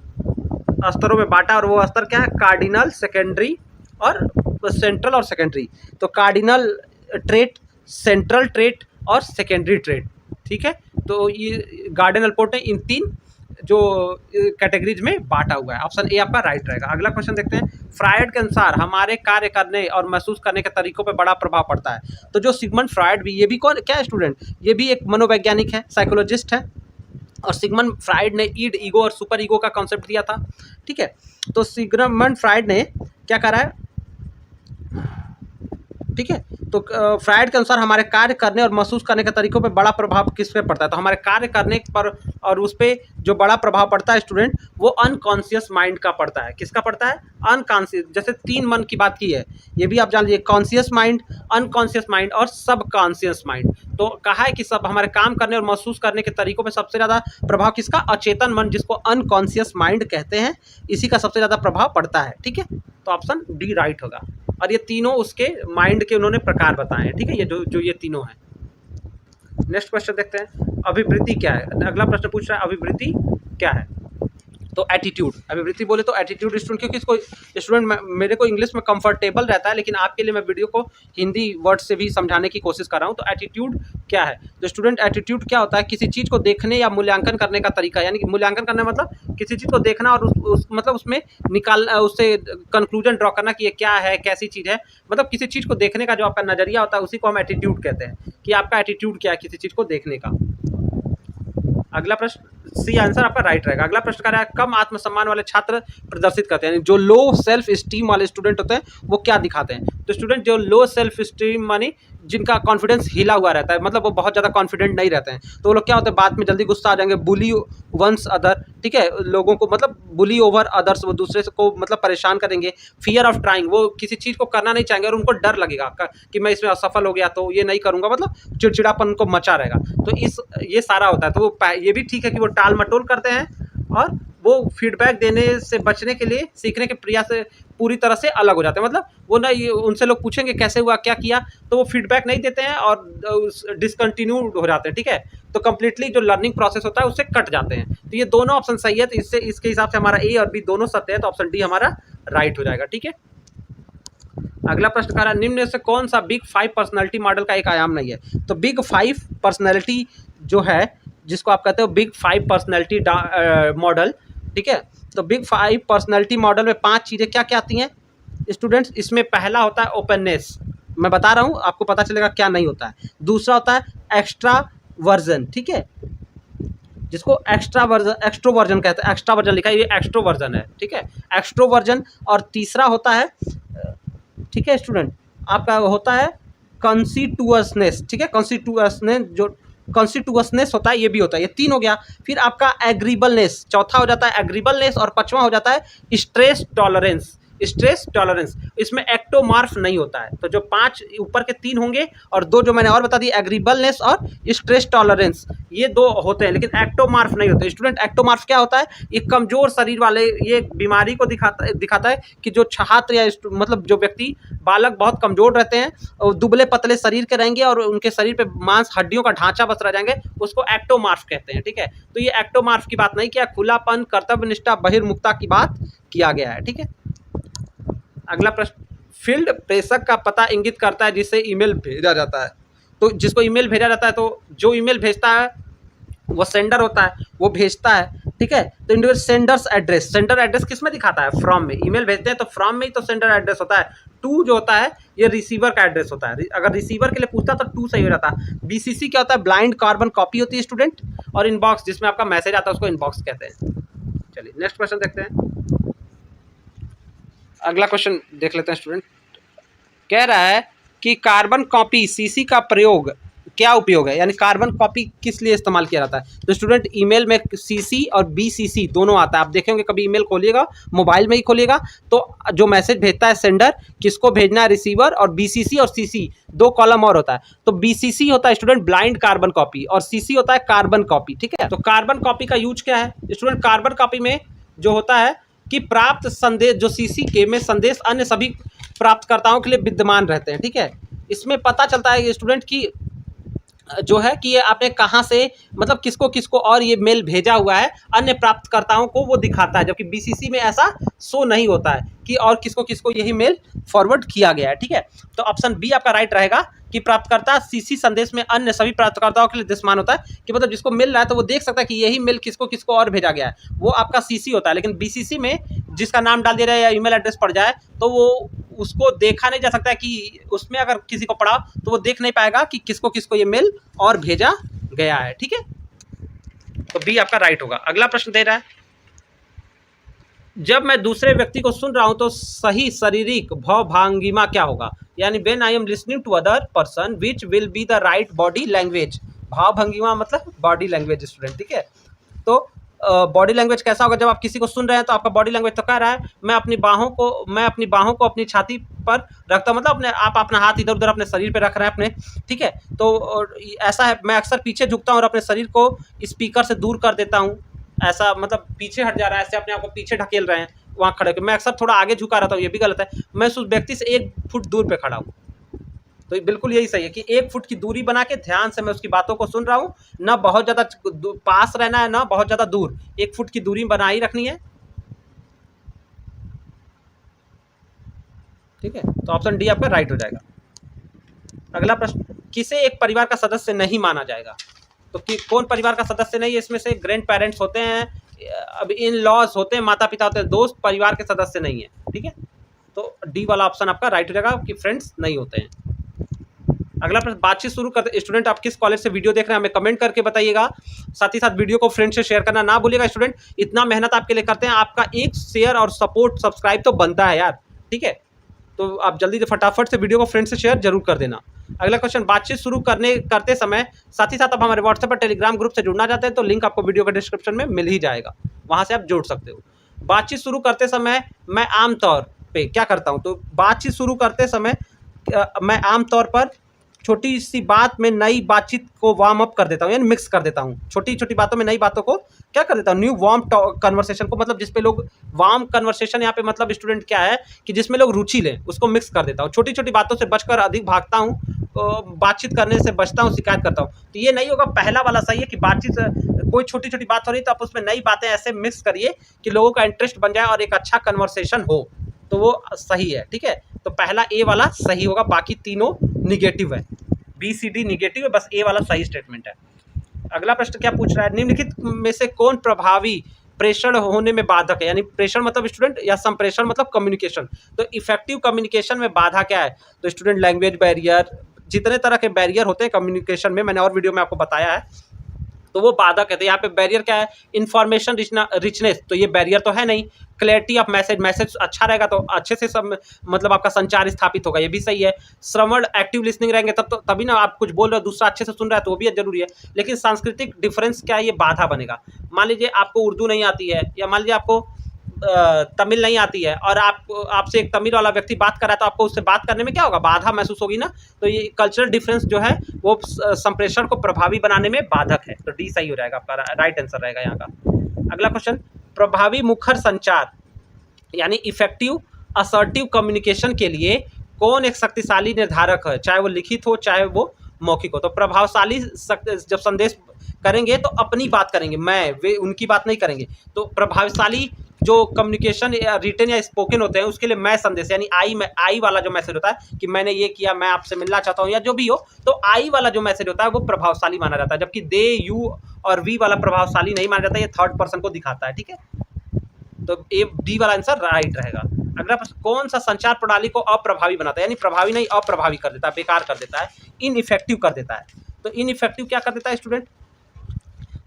स्तरों में बांटा, और वो स्तर क्या है? कार्डिनल, सेकेंडरी और सेंट्रल और सेकेंडरी। तो कार्डिनल ट्रेट, सेंट्रल ट्रेट और सेकेंडरी ट्रेट, ठीक है। तो ये गार्डन अल्पोर्ट ने इन 3 जो कैटेगरीज में बांटा हुआ है। ऑप्शन ए आपका राइट रहेगा। अगला क्वेश्चन देखते हैं, फ्रायड के अनुसार हमारे कार्य करने और महसूस करने के तरीकों पर बड़ा प्रभाव पड़ता है। तो जो सिगमंड फ्रायड भी, ये भी कौन क्या है स्टूडेंट? ये भी एक मनोवैज्ञानिक है, साइकोलॉजिस्ट है। और सिगमंड फ्रायड ने ईड, ईगो और सुपर ईगो का कॉन्सेप्ट दिया था, ठीक है। तो सिगमंड फ्रायड ने क्या करा है, ठीक है। तो फ्रायड के अनुसार हमारे कार्य करने और महसूस करने के तरीकों पे बड़ा प्रभाव किस पे पड़ता है? तो हमारे कार्य करने पर और उस पर जो बड़ा प्रभाव पड़ता है स्टूडेंट, वो अनकॉन्शियस माइंड का पड़ता है। किसका पड़ता है? अनकॉन्शियस। जैसे 3 मन की बात की है, ये भी आप जान लीजिए, कॉन्शियस माइंड, अनकॉन्शियस माइंड और सबकॉन्शियस माइंड। तो कहा है कि सब हमारे काम करने और महसूस करने के तरीकों पर सबसे ज़्यादा प्रभाव किसका? अचेतन मन, जिसको अनकॉन्शियस माइंड कहते हैं, इसी का सबसे ज़्यादा प्रभाव पड़ता है, ठीक है। तो ऑप्शन डी राइट होगा। और ये तीनों उसके माइंड के उन्होंने प्रकार बताए हैं, ठीक है, ये जो ये तीनों हैं। नेक्स्ट क्वेश्चन देखते हैं, अभिवृत्ति क्या है। अगला प्रश्न पूछ रहा है, अभिवृत्ति क्या है? तो एटीट्यूड, अभिवृत्ति बोले तो एटीट्यूड स्टूडेंट, क्योंकि इसको स्टूडेंट मेरे को इंग्लिश में कंफर्टेबल रहता है, लेकिन आपके लिए मैं वीडियो को हिंदी वर्ड से भी समझाने की कोशिश कर रहा हूँ। तो एटीट्यूड क्या है? तो स्टूडेंट एटीट्यूड क्या होता है? किसी चीज़ को देखने या मूल्यांकन करने का तरीका, यानी कि मूल्यांकन करना मतलब किसी चीज़ को देखना और मतलब उसमें उससे कंक्लूजन ड्रॉ करना कि ये क्या है, कैसी चीज़ है। मतलब किसी चीज़ को देखने का जो आपका नज़रिया होता है उसी को हम एटीट्यूड कहते हैं, कि आपका एटीट्यूड क्या है किसी चीज़ को देखने का। अगला प्रश्न, सी आंसर आपका राइट रहेगा। अगला प्रश्न क्या है, कम आत्मसम्मान वाले छात्र प्रदर्शित करते हैं, जो लो सेल्फ स्टीम वाले स्टूडेंट होते हैं वो क्या दिखाते हैं? तो स्टूडेंट जो लो सेल्फ स्टीम मानी जिनका कॉन्फिडेंस हिला हुआ रहता है, मतलब वो बहुत ज़्यादा कॉन्फिडेंट नहीं रहते हैं, तो वो लोग क्या होते हैं, बाद में जल्दी गुस्सा आ जाएंगे, बुली वंस अदर, ठीक है, लोगों को मतलब बुली ओवर अदर्स, वो दूसरे को मतलब परेशान करेंगे। फियर ऑफ ट्राइंग, वो किसी चीज़ को करना नहीं चाहेंगे और उनको डर लगेगा कि मैं इसमें असफल हो गया तो ये नहीं करूँगा, मतलब चिड़चिड़ापन उनको मचा रहेगा। तो ये सारा होता है। तो वो ये भी ठीक है कि वो टाल मटोल करते हैं, और वो फीडबैक देने से बचने के लिए सीखने के प्रयास से पूरी तरह से अलग हो जाते हैं। मतलब वो ना, ये उनसे लोग पूछेंगे कैसे हुआ, क्या किया, तो वो फीडबैक नहीं देते हैं और डिसकंटिन्यू हो जाते हैं, ठीक है। तो कंप्लीटली जो लर्निंग प्रोसेस होता है उससे कट जाते हैं। तो ये दोनों ऑप्शन सही है, तो इसके हिसाब से हमारा ए और बी दोनों सत्य है, तो ऑप्शन डी हमारा राइट हो जाएगा, ठीक है। अगला प्रश्न कह रहा है, निम्न में से कौन सा बिग 5 पर्सनैलिटी मॉडल का एक आयाम नहीं है? तो बिग 5 पर्सनैलिटी जो है, जिसको आप कहते हो बिग 5 पर्सनैलिटी मॉडल, ठीक है। तो बिग 5 पर्सनैलिटी मॉडल में 5 चीज़ें क्या क्या आती हैं स्टूडेंट्स? इसमें पहला होता है ओपननेस, मैं बता रहा हूँ, आपको पता चलेगा क्या नहीं होता है। दूसरा होता है एक्स्ट्रावर्जन, ठीक है, जिसको एक्स्ट्रोवर्जन कहते हैं, एक्स्ट्रावर्जन लिखा है, ये एक्स्ट्रोवर्जन है, ठीक है, एक्स्ट्रोवर्जन। और तीसरा होता है, ठीक है स्टूडेंट, आपका होता है कॉन्स्टिट्यूअसनेस, ठीक है, कॉन्स्टिट्यूअसनेस होता है, ये भी होता है। ये 3 हो गया। फिर आपका एग्रीबलनेस, चौथा हो जाता है एग्रीबलनेस, और 5वां हो जाता है स्ट्रेस टॉलरेंस। स्ट्रेस टॉलरेंस, इसमें एक्टोमार्फ नहीं होता है। तो जो 5 ऊपर के 3 होंगे, और 2 जो मैंने और बता दी, एग्रीबलनेस और स्ट्रेस टॉलरेंस, ये 2 होते हैं, लेकिन एक्टोमार्फ नहीं होते। स्टूडेंट एक्टोमार्फ क्या होता है? ये कमजोर शरीर वाले, ये बीमारी को दिखाता है कि जो छात्र या मतलब जो व्यक्ति बालक बहुत कमजोर रहते हैं और दुबले पतले शरीर के रहेंगे और उनके शरीर पे मांस हड्डियों का ढांचा बस रह जाएंगे, उसको एक्टोमार्फ कहते हैं, ठीक है। तो ये एक्टोमार्फ की बात नहीं किया, खुलापन, कर्तव्यनिष्ठा, बहिर्मुखता की बात किया गया है, ठीक है। अगला प्रश्न, फील्ड प्रेषक का पता इंगित करता है जिससे ईमेल भेजा जाता है। तो जिसको ईमेल भेजा जाता है, तो जो ईमेल भेजता है वो सेंडर होता है, वो भेजता है, ठीक है। तो individual sender's address, sender address किस में दिखाता है? फ्रॉम में। ईमेल भेजते हैं तो फ्रॉम में ही तो सेंडर एड्रेस होता है। टू जो होता है ये रिसीवर का एड्रेस होता है। अगर रिसीवर के लिए पूछता तो टू सही हो जाता है। बीसीसी क्या होता है? ब्लाइंड कार्बन कॉपी होती है स्टूडेंट। और इनबॉक्स, जिसमें आपका मैसेज आता है, उसको इनबॉक्स कहते हैं। चलिए। चलिए नेक्स्ट क्वेश्चन देखते हैं। अगला क्वेश्चन देख लेते हैं स्टूडेंट। कह रहा है कि कार्बन कॉपी सीसी का प्रयोग क्या उपयोग है, यानी कार्बन कॉपी किस लिए इस्तेमाल किया जाता है। तो स्टूडेंट ईमेल में सीसी और बीसीसी दोनों आता है। आप देखेंगे कभी ईमेल खोलिएगा, मोबाइल में ही खोलिएगा, तो जो मैसेज भेजता है सेंडर, किसको भेजना है रिसीवर, और बीसीसी और सीसी दो कॉलम और होता है। तो बीसीसी होता है स्टूडेंट ब्लाइंड कार्बन कॉपी और सीसी होता है कार्बन कॉपी। ठीक है, तो कार्बन कॉपी का यूज क्या है स्टूडेंट। कार्बन कॉपी में जो होता है कि प्राप्त संदेश, जो सीसी के में संदेश अन्य सभी प्राप्तकर्ताओं के लिए विद्यमान रहते हैं। ठीक है, इसमें पता चलता है स्टूडेंट कि जो है कि ये आपने कहाँ से, मतलब किसको किसको और ये मेल भेजा हुआ है, अन्य प्राप्तकर्ताओं को वो दिखाता है, जबकि बीसीसी में ऐसा शो नहीं होता है कि और किसको किसको यही मेल फॉरवर्ड किया गया है। ठीक है, तो ऑप्शन बी आपका राइट रहेगा कि प्राप्तकर्ता सीसी संदेश में अन्य सभी प्राप्तकर्ताओं के लिए दृश्यमान होता है, कि मतलब जिसको मिल रहा है तो वो देख सकता है कि यही मेल किसको किसको और भेजा गया है, वो आपका सीसी होता है। लेकिन बीसीसी में जिसका नाम डाल दे रहा है या ईमेल एड्रेस पड़ जाए तो वो उसको देखा नहीं जा सकता है कि उसमें अगर किसी को पढ़ा तो वो देख नहीं पाएगा कि किसको किसको ये मेल और भेजा गया है। ठीक है, तो बी आपका राइट होगा। अगला प्रश्न दे रहा है, जब मैं दूसरे व्यक्ति को सुन रहा हूं तो सही शारीरिक भावभंगिमा क्या होगा, यानी when I am listening to other person which will be the right body language. भावभंगिमा मतलब बॉडी लैंग्वेज स्टूडेंट। ठीक है, तो बॉडी लैंग्वेज कैसा होगा जब आप किसी को सुन रहे हैं, तो आपका बॉडी लैंग्वेज तो कह रहा है मैं अपनी बाहों को अपनी छाती पर रखता हूं, मतलब आप अपना हाथ इधर उधर अपने शरीर पे रख रहे हैं अपने। ठीक है, तो ऐसा है, मैं अक्सर पीछे झुकता हूं और अपने शरीर को स्पीकर से दूर कर देता हूं, ऐसा मतलब पीछे हट जा रहा है, ऐसे अपने आप को पीछे ढकेल रहे हैं वहाँ खड़े होकर। मैं अक्सर थोड़ा आगे झुका रहता हूँ, ये भी गलत है। मैं उस व्यक्ति से 1 फुट दूर पे खड़ा हूँ, तो बिल्कुल यही सही है कि 1 फुट की दूरी बना के ध्यान से मैं उसकी बातों को सुन रहा हूँ, ना बहुत ज़्यादा पास रहना है ना बहुत ज़्यादा दूर, 1 फुट की दूरी बना ही रखनी है। ठीक है, तो ऑप्शन डी आपका राइट हो जाएगा। अगला प्रश्न, किसे एक परिवार का सदस्य नहीं माना जाएगा। तो कि कौन परिवार का सदस्य नहीं है, इसमें से ग्रैंड पेरेंट्स होते हैं, अब इन लॉज होते हैं, माता पिता होते हैं, दोस्त परिवार के सदस्य नहीं है। ठीक है, तो डी वाला ऑप्शन आपका राइट हो जाएगा कि फ्रेंड्स नहीं होते हैं। अगला प्रश्न, बातचीत शुरू करते स्टूडेंट आप किस कॉलेज से वीडियो देख रहे हैं हमें कमेंट करके बताइएगा। साथ ही साथ वीडियो को फ्रेंड से शेयर करना ना भूलिएगा स्टूडेंट, इतना मेहनत आपके लिए करते हैं, आपका एक शेयर और सपोर्ट सब्सक्राइब तो बनता है यार। ठीक है, तो आप जल्दी से फटाफट से वीडियो को फ्रेंड से शेयर जरूर कर देना। अगला क्वेश्चन, बातचीत शुरू करते समय साथ ही साथ आप हमारे व्हाट्सएप और टेलीग्राम ग्रुप से जुड़ना चाहते हैं तो लिंक आपको वीडियो के डिस्क्रिप्शन में मिल ही जाएगा, वहाँ से आप जुड़ सकते हो। बातचीत शुरू करते समय मैं आमतौर पे क्या करता हूँ, तो बातचीत शुरू करते समय मैं आमतौर पर छोटी सी बात में नई बातचीत को वार्म अप कर देता हूँ, यानी मिक्स कर देता हूँ। छोटी छोटी बातों में नई बातों को क्या कर देता हूँ, न्यू वार्म कन्वर्सेशन को, मतलब जिसपे लोग वार्म कन्वर्सेशन, यहाँ पे मतलब स्टूडेंट क्या है कि जिसमें लोग रुचि लें, उसको मिक्स कर देता हूँ। छोटी छोटी बातों से बचकर अधिक भागता हूँ, बातचीत करने से बचता हूँ, शिकायत करता हूँ। तो ये नहीं होगा, पहला वाला सही है कि बातचीत कोई छोटी छोटी बात हो रही तो आप उसमें नई बातें ऐसे मिक्स करिए कि लोगों का इंटरेस्ट बन जाए और एक अच्छा कन्वर्सेशन हो, तो वो सही है। ठीक है, तो पहला ए वाला सही होगा, बाकी तीनों निगेटिव है, बी सी डी निगेटिव है, बस ए वाला सही स्टेटमेंट है। अगला प्रश्न क्या पूछ रहा है, निम्नलिखित में से कौन प्रभावी प्रेषण होने में बाधक है, यानी प्रेषण मतलब स्टूडेंट या संप्रेषण मतलब कम्युनिकेशन। तो इफेक्टिव कम्युनिकेशन में बाधा क्या है, तो स्टूडेंट लैंग्वेज बैरियर, जितने तरह के बैरियर होते हैं कम्युनिकेशन में, मैंने और वीडियो में आपको बताया है, तो वो बाधक है। तो यहाँ पे बैरियर क्या है, इन्फॉर्मेशन रिचनेस, तो ये बैरियर तो है नहीं। क्लैरिटी ऑफ मैसेज अच्छा रहेगा तो अच्छे से सब मतलब आपका संचार स्थापित होगा, ये भी सही है। श्रवण एक्टिव लिसनिंग रहेंगे तब तभी ना आप कुछ बोल रहे हो दूसरा अच्छे से सुन रहा है, तो वो भी जरूरी है। लेकिन सांस्कृतिक डिफरेंस क्या है, ये बाधा बनेगा। मान लीजिए आपको उर्दू नहीं आती है, या मान लीजिए आपको तमिल नहीं आती है और आपसे एक तमिल वाला व्यक्ति बात कर रहा है, तो आपको उससे बात करने में क्या होगा, बाधा महसूस होगी ना। तो ये कल्चरल डिफरेंस जो है वो संप्रेषण को प्रभावी बनाने में बाधक है, तो डी सही हो जाएगा, आपका राइट आंसर रहेगा यहाँ का। अगला क्वेश्चन, प्रभावी मुखर संचार यानी इफेक्टिव असर्टिव कम्युनिकेशन के लिए कौन एक शक्तिशाली निर्धारक है, चाहे वो लिखित हो चाहे वो मौखिक हो। तो प्रभावशाली जब संदेश करेंगे तो अपनी बात करेंगे, वे उनकी बात नहीं करेंगे। तो प्रभावशाली जो कम्युनिकेशन या रिटन या स्पोकन होते हैं उसके लिए मैं संदेश, यानी आई वाला जो मैसेज होता है कि मैंने ये किया, मैं आपसे मिलना चाहता हूँ, या जो भी हो, तो आई वाला जो मैसेज होता है वो प्रभावशाली माना जाता है, जबकि दे, यू और वी वाला प्रभावशाली नहीं माना जाता, ये थर्ड पर्सन को दिखाता है। ठीक है, तो ए डी वाला आंसर राइट रहेगा। अगला प्रश्न, कौन सा संचार प्रणाली को अप्रभावी बनाता है, यानी प्रभावी नहीं अप्रभावी कर देता है, बेकार कर देता है, इनइफेक्टिव कर देता है। तो इनइफेक्टिव क्या कर देता है स्टूडेंट,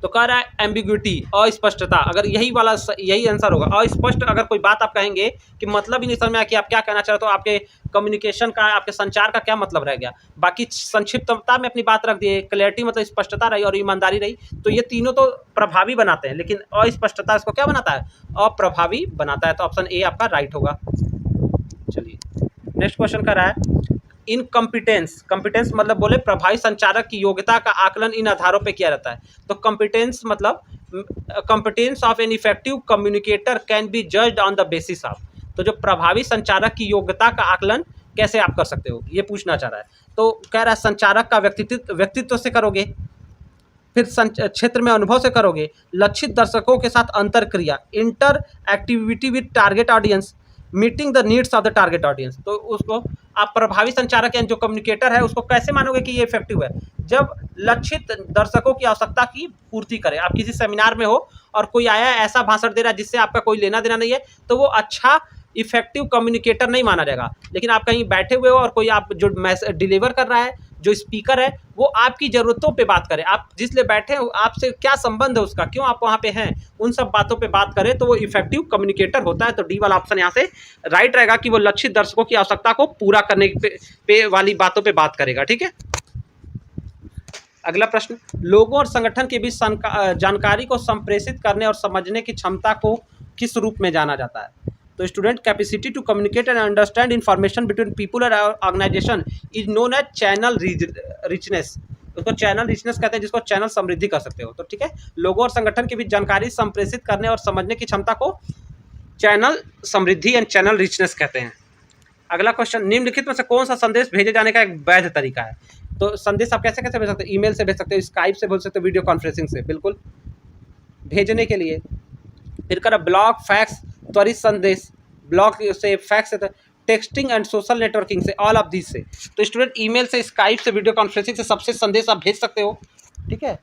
तो कह रहा है एम्बिग्विटी, अस्पष्टता, अगर यही आंसर होगा। अस्पष्ट अगर कोई बात आप कहेंगे कि मतलब ही नहीं समझ में आया कि आप क्या कहना चाह रहे हो, तो आपके कम्युनिकेशन का, आपके संचार का क्या मतलब रह गया। बाकी संक्षिप्तता में अपनी बात रख दिए, क्लैरिटी मतलब स्पष्टता रही और ईमानदारी रही, तो ये तीनों तो प्रभावी बनाते हैं, लेकिन अस्पष्टता इसको क्या बनाता है, अप्रभावी बनाता है। तो ऑप्शन ए आपका राइट होगा। चलिए नेक्स्ट क्वेश्चन कर रहा है इनकम्पिटेंस। कम्पिटेंस मतलब बोले प्रभावी संचारक की योग्यता का आकलन इन आधारों पे किया जाता है। तो कम्पिटेंस मतलब competence of an effective communicator can be judged on the basis of. तो जो प्रभावी संचारक की योग्यता का आकलन कैसे आप कर सकते हो, ये पूछना चाह रहा है। तो कह रहा है संचारक का व्यक्तित्व से करोगे, फिर क्षेत्र में अनुभव से करोगे, लक्षित दर्शकों के साथ अंतर क्रिया, inter activity with target audience, meeting the needs of the target audience. तो उसको आप प्रभावी संचारक यानी जो कम्युनिकेटर है उसको कैसे मानोगे कि ये इफेक्टिव है, जब लक्षित दर्शकों की आवश्यकता की पूर्ति करे। आप किसी सेमिनार में हो और कोई आया है ऐसा भाषण दे रहा है जिससे आपका कोई लेना देना नहीं है, तो वो अच्छा इफेक्टिव कम्युनिकेटर नहीं माना जाएगा। लेकिन आप कहीं बैठे हुए हो और कोई आप जो मैसेज डिलीवर कर रहा है, जो स्पीकर है, वो आपकी ज़रूरतों पे बात करे, आप जिसलिए बैठे हो आपसे क्या संबंध है उसका, क्यों आप वहाँ पे हैं, उन सब बातों पे बात करे, तो वो इफेक्टिव कम्युनिकेटर होता है। तो डी वाला ऑप्शन यहाँ से राइट रहेगा कि वो लक्षित दर्शकों की आवश्यकता को पूरा करने पे वाली बातों पे बात करेगा। ठीक है, अगला प्रश्न, लोगों और संगठन के बीच जानकारी को संप्रेषित करने और समझने की क्षमता को किस रूप में जाना जाता है। तो student, capacity to communicate and understand information between people और organization is known as channel richness. उसको चैनल रिचनेस कहते हैं, जिसको चैनल समृद्धि कर सकते हो। तो ठीक है, लोगों और संगठन के बीच जानकारी संप्रेषित करने और समझने की क्षमता को channel Samriddhi and channel richness कहते हैं। अगला क्वेश्चन, निम्नलिखित में से कौन सा संदेश भेजे जाने का एक वैध तरीका है। तो संदेश आप कैसे कैसे भेज सकते हो, ईमेल से भेज सकते हो, स्काइप से भेज सकते हो, वीडियो कॉन्फ्रेंसिंग से, बिल्कुल भेजने के लिए। फिर कर ब्लॉग, फैक्स, त्वरित संदेश, ब्लॉग से, फैक्स से, टेक्सटिंग एंड सोशल नेटवर्किंग से, ऑल ऑफ दिस से। तो स्टूडेंट, ईमेल से, स्काइप से, वीडियो कॉन्फ्रेंसिंग से सबसे संदेश आप भेज सकते हो। ठीक है,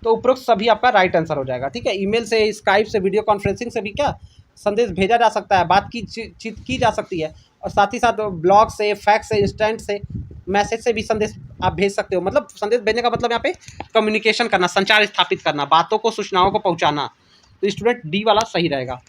तो उपरोक्त सभी आपका राइट आंसर हो जाएगा। ठीक है, ईमेल से, स्काइप से, वीडियो कॉन्फ्रेंसिंग से भी क्या संदेश भेजा जा सकता है, बात की जा सकती है, और साथ ही साथ ब्लॉग से, फैक्स से, इंस्टेंट से, मैसेज से भी संदेश आप भेज सकते हो। मतलब संदेश भेजने का मतलब यहाँ पे कम्युनिकेशन करना, संचार स्थापित करना, बातों को, सूचनाओं को पहुँचाना। तो स्टूडेंट, डी वाला सही रहेगा।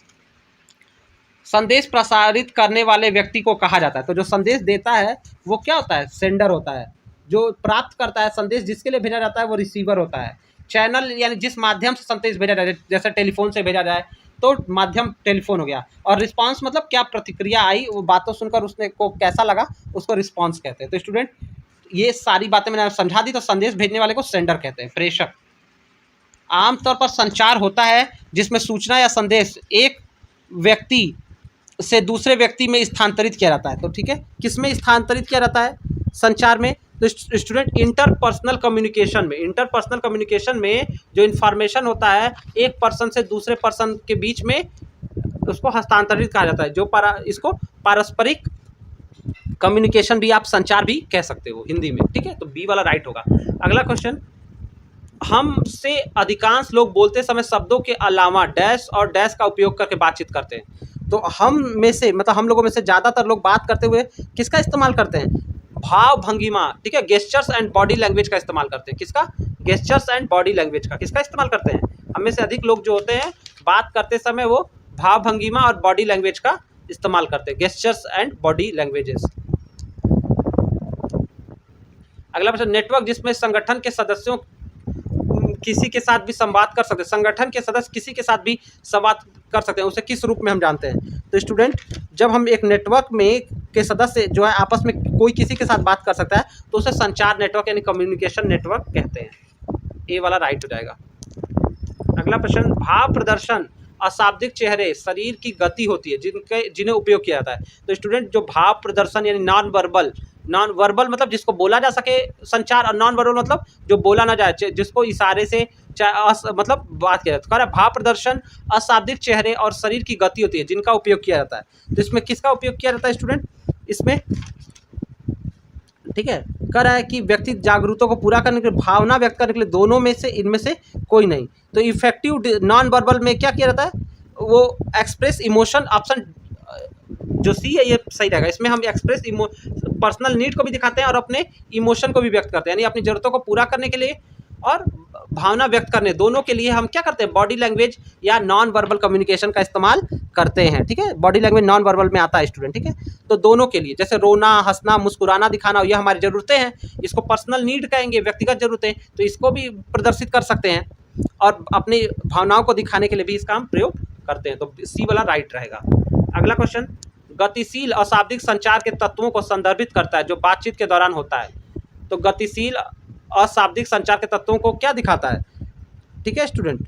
संदेश प्रसारित करने वाले व्यक्ति को कहा जाता है। तो जो संदेश देता है वो क्या होता है, सेंडर होता है। जो प्राप्त करता है संदेश, जिसके लिए भेजा जाता है, वो रिसीवर होता है। चैनल यानी जिस माध्यम से संदेश भेजा जाए, जैसे टेलीफोन से भेजा जाए तो माध्यम टेलीफोन हो गया, और रिस्पांस मतलब क्या प्रतिक्रिया आई, वो बातों सुनकर उसने को कैसा लगा, उसको रिस्पांस कहते हैं। तो स्टूडेंट, ये सारी बातें मैंने समझा दी। तो संदेश भेजने वाले को सेंडर कहते हैं, प्रेषक। आमतौर पर संचार होता है जिसमें सूचना या संदेश एक व्यक्ति से दूसरे व्यक्ति में स्थानांतरित किया जाता है। तो ठीक है, किस में स्थानांतरित किया जाता है, संचार में। तो स्टूडेंट, इंटरपर्सनल कम्युनिकेशन में जो इन्फॉर्मेशन होता है एक पर्सन से दूसरे पर्सन के बीच में, उसको हस्तांतरित कहा जाता है। जो इसको पारस्परिक कम्युनिकेशन भी आप संचार भी कह सकते हो हिंदी में। ठीक है, तो बी वाला राइट होगा। अगला क्वेश्चन, हमसे अधिकांश लोग बोलते समय शब्दों के अलावा डैश और डैश का उपयोग करके बातचीत करते हैं। तो हम में से मतलब हम लोगों में से ज़्यादातर लोग बात करते हुए किसका इस्तेमाल करते हैं, भाव भंगिमा, ठीक है, गेस्चर्स एंड बॉडी लैंग्वेज का इस्तेमाल करते हैं। किसका, गेस्चर्स एंड बॉडी लैंग्वेज का किसका इस्तेमाल करते हैं। हम में से अधिक लोग जो होते हैं बात करते समय वो भाव भंगिमा और बॉडी लैंग्वेज का इस्तेमाल करते हैं, गेस्चर्स एंड बॉडी लैंग्वेजेस। अगला प्रश्न, नेटवर्क जिसमें संगठन के सदस्यों किसी के साथ भी संवाद कर सकते हैं, संगठन के सदस्य किसी के साथ भी संवाद कर सकते हैं, उसे किस रूप में हम जानते हैं। तो स्टूडेंट, जब हम एक नेटवर्क में के सदस्य जो है आपस में कोई किसी के साथ बात कर सकता है तो उसे संचार नेटवर्क यानी कम्युनिकेशन नेटवर्क कहते हैं। ए वाला राइट हो जाएगा। अगला प्रश्न, भाव प्रदर्शन, अशाब्दिक चेहरे, शरीर की गति होती है जिन्हें उपयोग किया जाता है। तो स्टूडेंट, जो भाव प्रदर्शन यानी नॉन वर्बल मतलब जिसको बोला जा सके संचार, और नॉन वर्बल मतलब जो बोला ना जाए, जिसको इशारे से मतलब बात किया जाता है। भाव प्रदर्शन, अशाब्दिक चेहरे और शरीर की गति होती है जिनका उपयोग किया जाता है। तो इसमें किसका उपयोग किया जाता है स्टूडेंट, इसमें ठीक है, कह रहा है कि व्यक्ति जागरूकता को पूरा करने के लिए, भावना व्यक्त करने के लिए, दोनों में से इनमें से कोई नहीं। तो इफेक्टिव नॉन वर्बल में क्या किया जाता है, वो एक्सप्रेस इमोशन, ऑप्शन जो सी है ये सही रहेगा। इसमें हम एक्सप्रेस पर्सनल नीड को भी दिखाते हैं और अपने इमोशन को भी व्यक्त करते हैं, यानी अपनी ज़रूरतों को पूरा करने के लिए और भावना व्यक्त करने, दोनों के लिए हम क्या करते हैं, बॉडी लैंग्वेज या नॉन वर्बल कम्युनिकेशन का इस्तेमाल करते हैं। ठीक है, बॉडी लैंग्वेज नॉन वर्बल में आता है स्टूडेंट। ठीक है, तो दोनों के लिए, जैसे रोना, हंसना, मुस्कुराना, दिखाना, ये हमारी ज़रूरतें हैं, इसको पर्सनल नीड कहेंगे, व्यक्तिगत ज़रूरतें, तो इसको भी प्रदर्शित कर सकते हैं और अपनी भावनाओं को दिखाने के लिए भी इसका हम प्रयोग करते हैं। तो सी वाला राइट रहेगा। अगला क्वेश्चन, गतिशील अशाब्दिक संचार के तत्वों को संदर्भित करता है जो बातचीत के दौरान होता है। तो गतिशील अशाब्दिक संचार के तत्वों को क्या दिखाता है? ठीक है स्टूडेंट,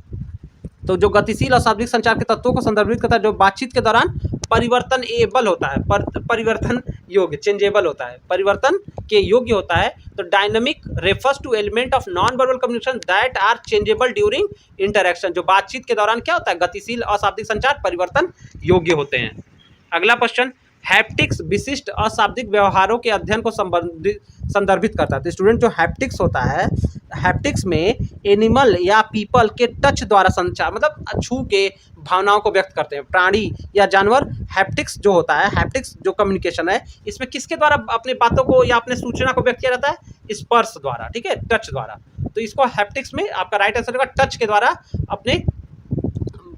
तो जो गतिशील अशाब्दिक संचार के तत्वों को संदर्भित करता है जो बातचीत के दौरान परिवर्तन एबल होता है, परिवर्तन योग्य, चेंजेबल होता है, परिवर्तन के योग्य होता है। तो dynamic refers to element of non verbal communication that are changeable during interaction. जो बातचीत के दौरान क्या होता है, गतिशील अशाब्दिक संचार परिवर्तन योग्य होते हैं। अगला क्वेश्चन, हैप्टिक्स विशिष्ट अशाब्दिक व्यवहारों के अध्ययन को संदर्भित करता है। तो स्टूडेंट जो हैप्टिक्स होता है, हैप्टिक्स में एनिमल या पीपल के टच द्वारा संचार, मतलब छू के भावनाओं को व्यक्त करते हैं। प्राणी या जानवर, हैप्टिक्स जो होता है, हैप्टिक्स जो कम्युनिकेशन है, इसमें किसके द्वारा अपने बातों को या अपने सूचना को व्यक्त किया जाता है? स्पर्श द्वारा। ठीक है, टच द्वारा। तो इसको हैप्टिक्स में आपका राइट आंसर होगा, टच के द्वारा अपने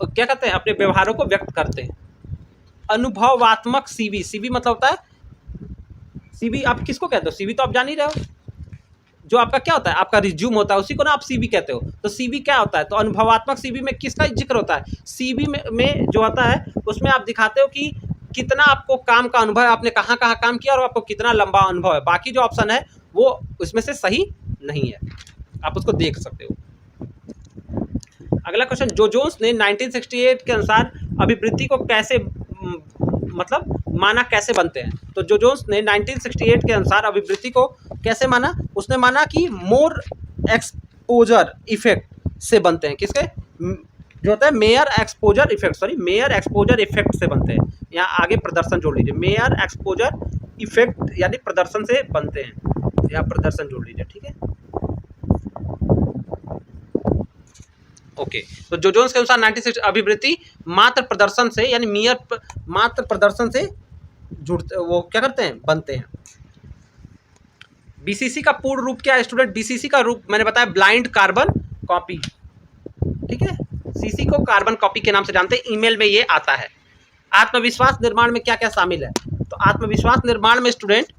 क्या कहते हैं, अपने व्यवहारों को व्यक्त करते हैं। अनुभवात्मक सीवी, सीवी मतलब होता है, सीवी आप किसको कहते हो? सीवी तो आप जान ही रहे हो, जो आपका क्या होता है, आपका रिज्यूम होता है, उसी को ना आप सीवी कहते हो। तो सीवी क्या होता है? तो अनुभवात्मक सीवी में किसका जिक्र होता है? सीवी में जो आता है उसमें आप दिखाते हो कि कितना आपको काम का अनुभव है, आपने कहाँ कहाँ काम किया और आपको कितना लंबा अनुभव है। बाकी जो ऑप्शन है वो उसमें से सही नहीं है, आप उसको देख सकते हो। अगला क्वेश्चन, जो जोन्स ने 1968 के अनुसार अभिवृद्धि को कैसे मतलब माना, कैसे बनते हैं? तो जो जोन्स ने 1968 के अनुसार अभिवृद्धि को कैसे माना? उसने माना कि मोर एक्सपोजर इफेक्ट से बनते हैं। किसके? जो होता है mayor exposure effect, sorry mayor exposure effect से बनते हैं। यहाँ आगे प्रदर्शन जोड़ लीजिए, मेयर एक्सपोजर इफेक्ट यानी प्रदर्शन से बनते हैं, यहाँ प्रदर्शन जोड़ लीजिए। ठीक है, ओके। तो जो जोन्स के अनुसार 1960 अभिवृत्ति मात्र प्रदर्शन से यानी मात्र प्रदर्शन से जुड़ते, वो क्या करते हैं, बनते हैं। बीसीसी का पूर्ण रूप क्या है स्टूडेंट? बीसीसी का रूप मैंने बताया, ब्लाइंड कार्बन कॉपी। ठीक है, सीसी को कार्बन कॉपी के नाम से जानते हैं, ईमेल में ये आता है। आत्मविश्वास निर्माण में क्या क्या शामिल है? तो आत्मविश्वास निर्माण में स्टूडेंट,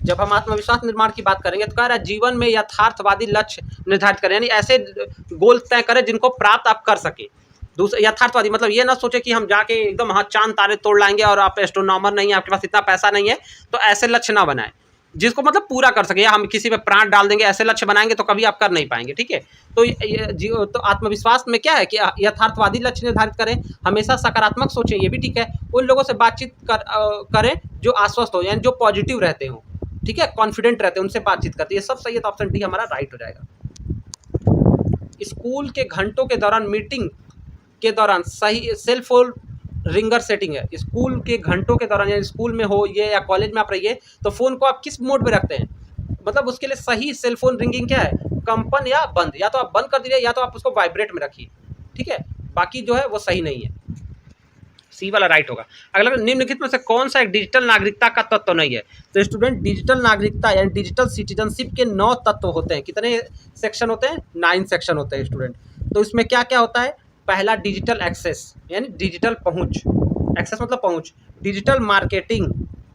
जब हम आत्मविश्वास निर्माण की बात करेंगे तो कह रहा है जीवन में यथार्थवादी लक्ष्य निर्धारित करें, यानी ऐसे गोल तय करें जिनको प्राप्त आप कर सके। दूसरा, यथार्थवादी मतलब ये ना सोचे कि हम जाके एकदम हाँ चांद तारे तोड़ लाएंगे और आप एस्ट्रोनॉमर नहीं है, आपके पास इतना पैसा नहीं है, तो ऐसे लक्ष्य ना बनाएं जिसको मतलब पूरा कर सके, या हम किसी पे प्राण डाल देंगे, ऐसे लक्ष्य बनाएंगे तो कभी आप कर नहीं पाएंगे। ठीक है, तो आत्मविश्वास में क्या है कि यथार्थवादी लक्ष्य निर्धारित करें, हमेशा सकारात्मक सोचें, ये भी ठीक है। उन लोगों से बातचीत करें जो आश्वस्त हो, यानी जो पॉजिटिव रहते हो, ठीक है, कॉन्फिडेंट रहते हैं, उनसे बातचीत करते हैं। ये सब सही है, तो ऑप्शन डी हमारा राइट हो जाएगा। स्कूल के घंटों के दौरान, मीटिंग के दौरान सही सेल फोन रिंगर सेटिंग है। स्कूल के घंटों के दौरान, या स्कूल में हो ये या कॉलेज में आप रहिए, तो फ़ोन को आप किस मोड में रखते हैं? मतलब उसके लिए सही सेल फोन रिंगिंग क्या है? कंपन या बंद, या तो आप बंद कर दीजिए या तो आप उसको वाइब्रेट में रखिए। ठीक है, बाकी जो है वो सही नहीं है, सी वाला राइट होगा। अगला, निम्नलिखित में से कौन सा एक डिजिटल नागरिकता का तत्व नहीं है? तो स्टूडेंट डिजिटल नागरिकता यानी डिजिटल सिटीजनशिप के 9 तत्व होते हैं। कितने सेक्शन होते हैं? 9 सेक्शन होते हैं स्टूडेंट। तो इसमें क्या क्या होता है? पहला डिजिटल एक्सेस यानी डिजिटल पहुंच, एक्सेस मतलब पहुंच। डिजिटल मार्केटिंग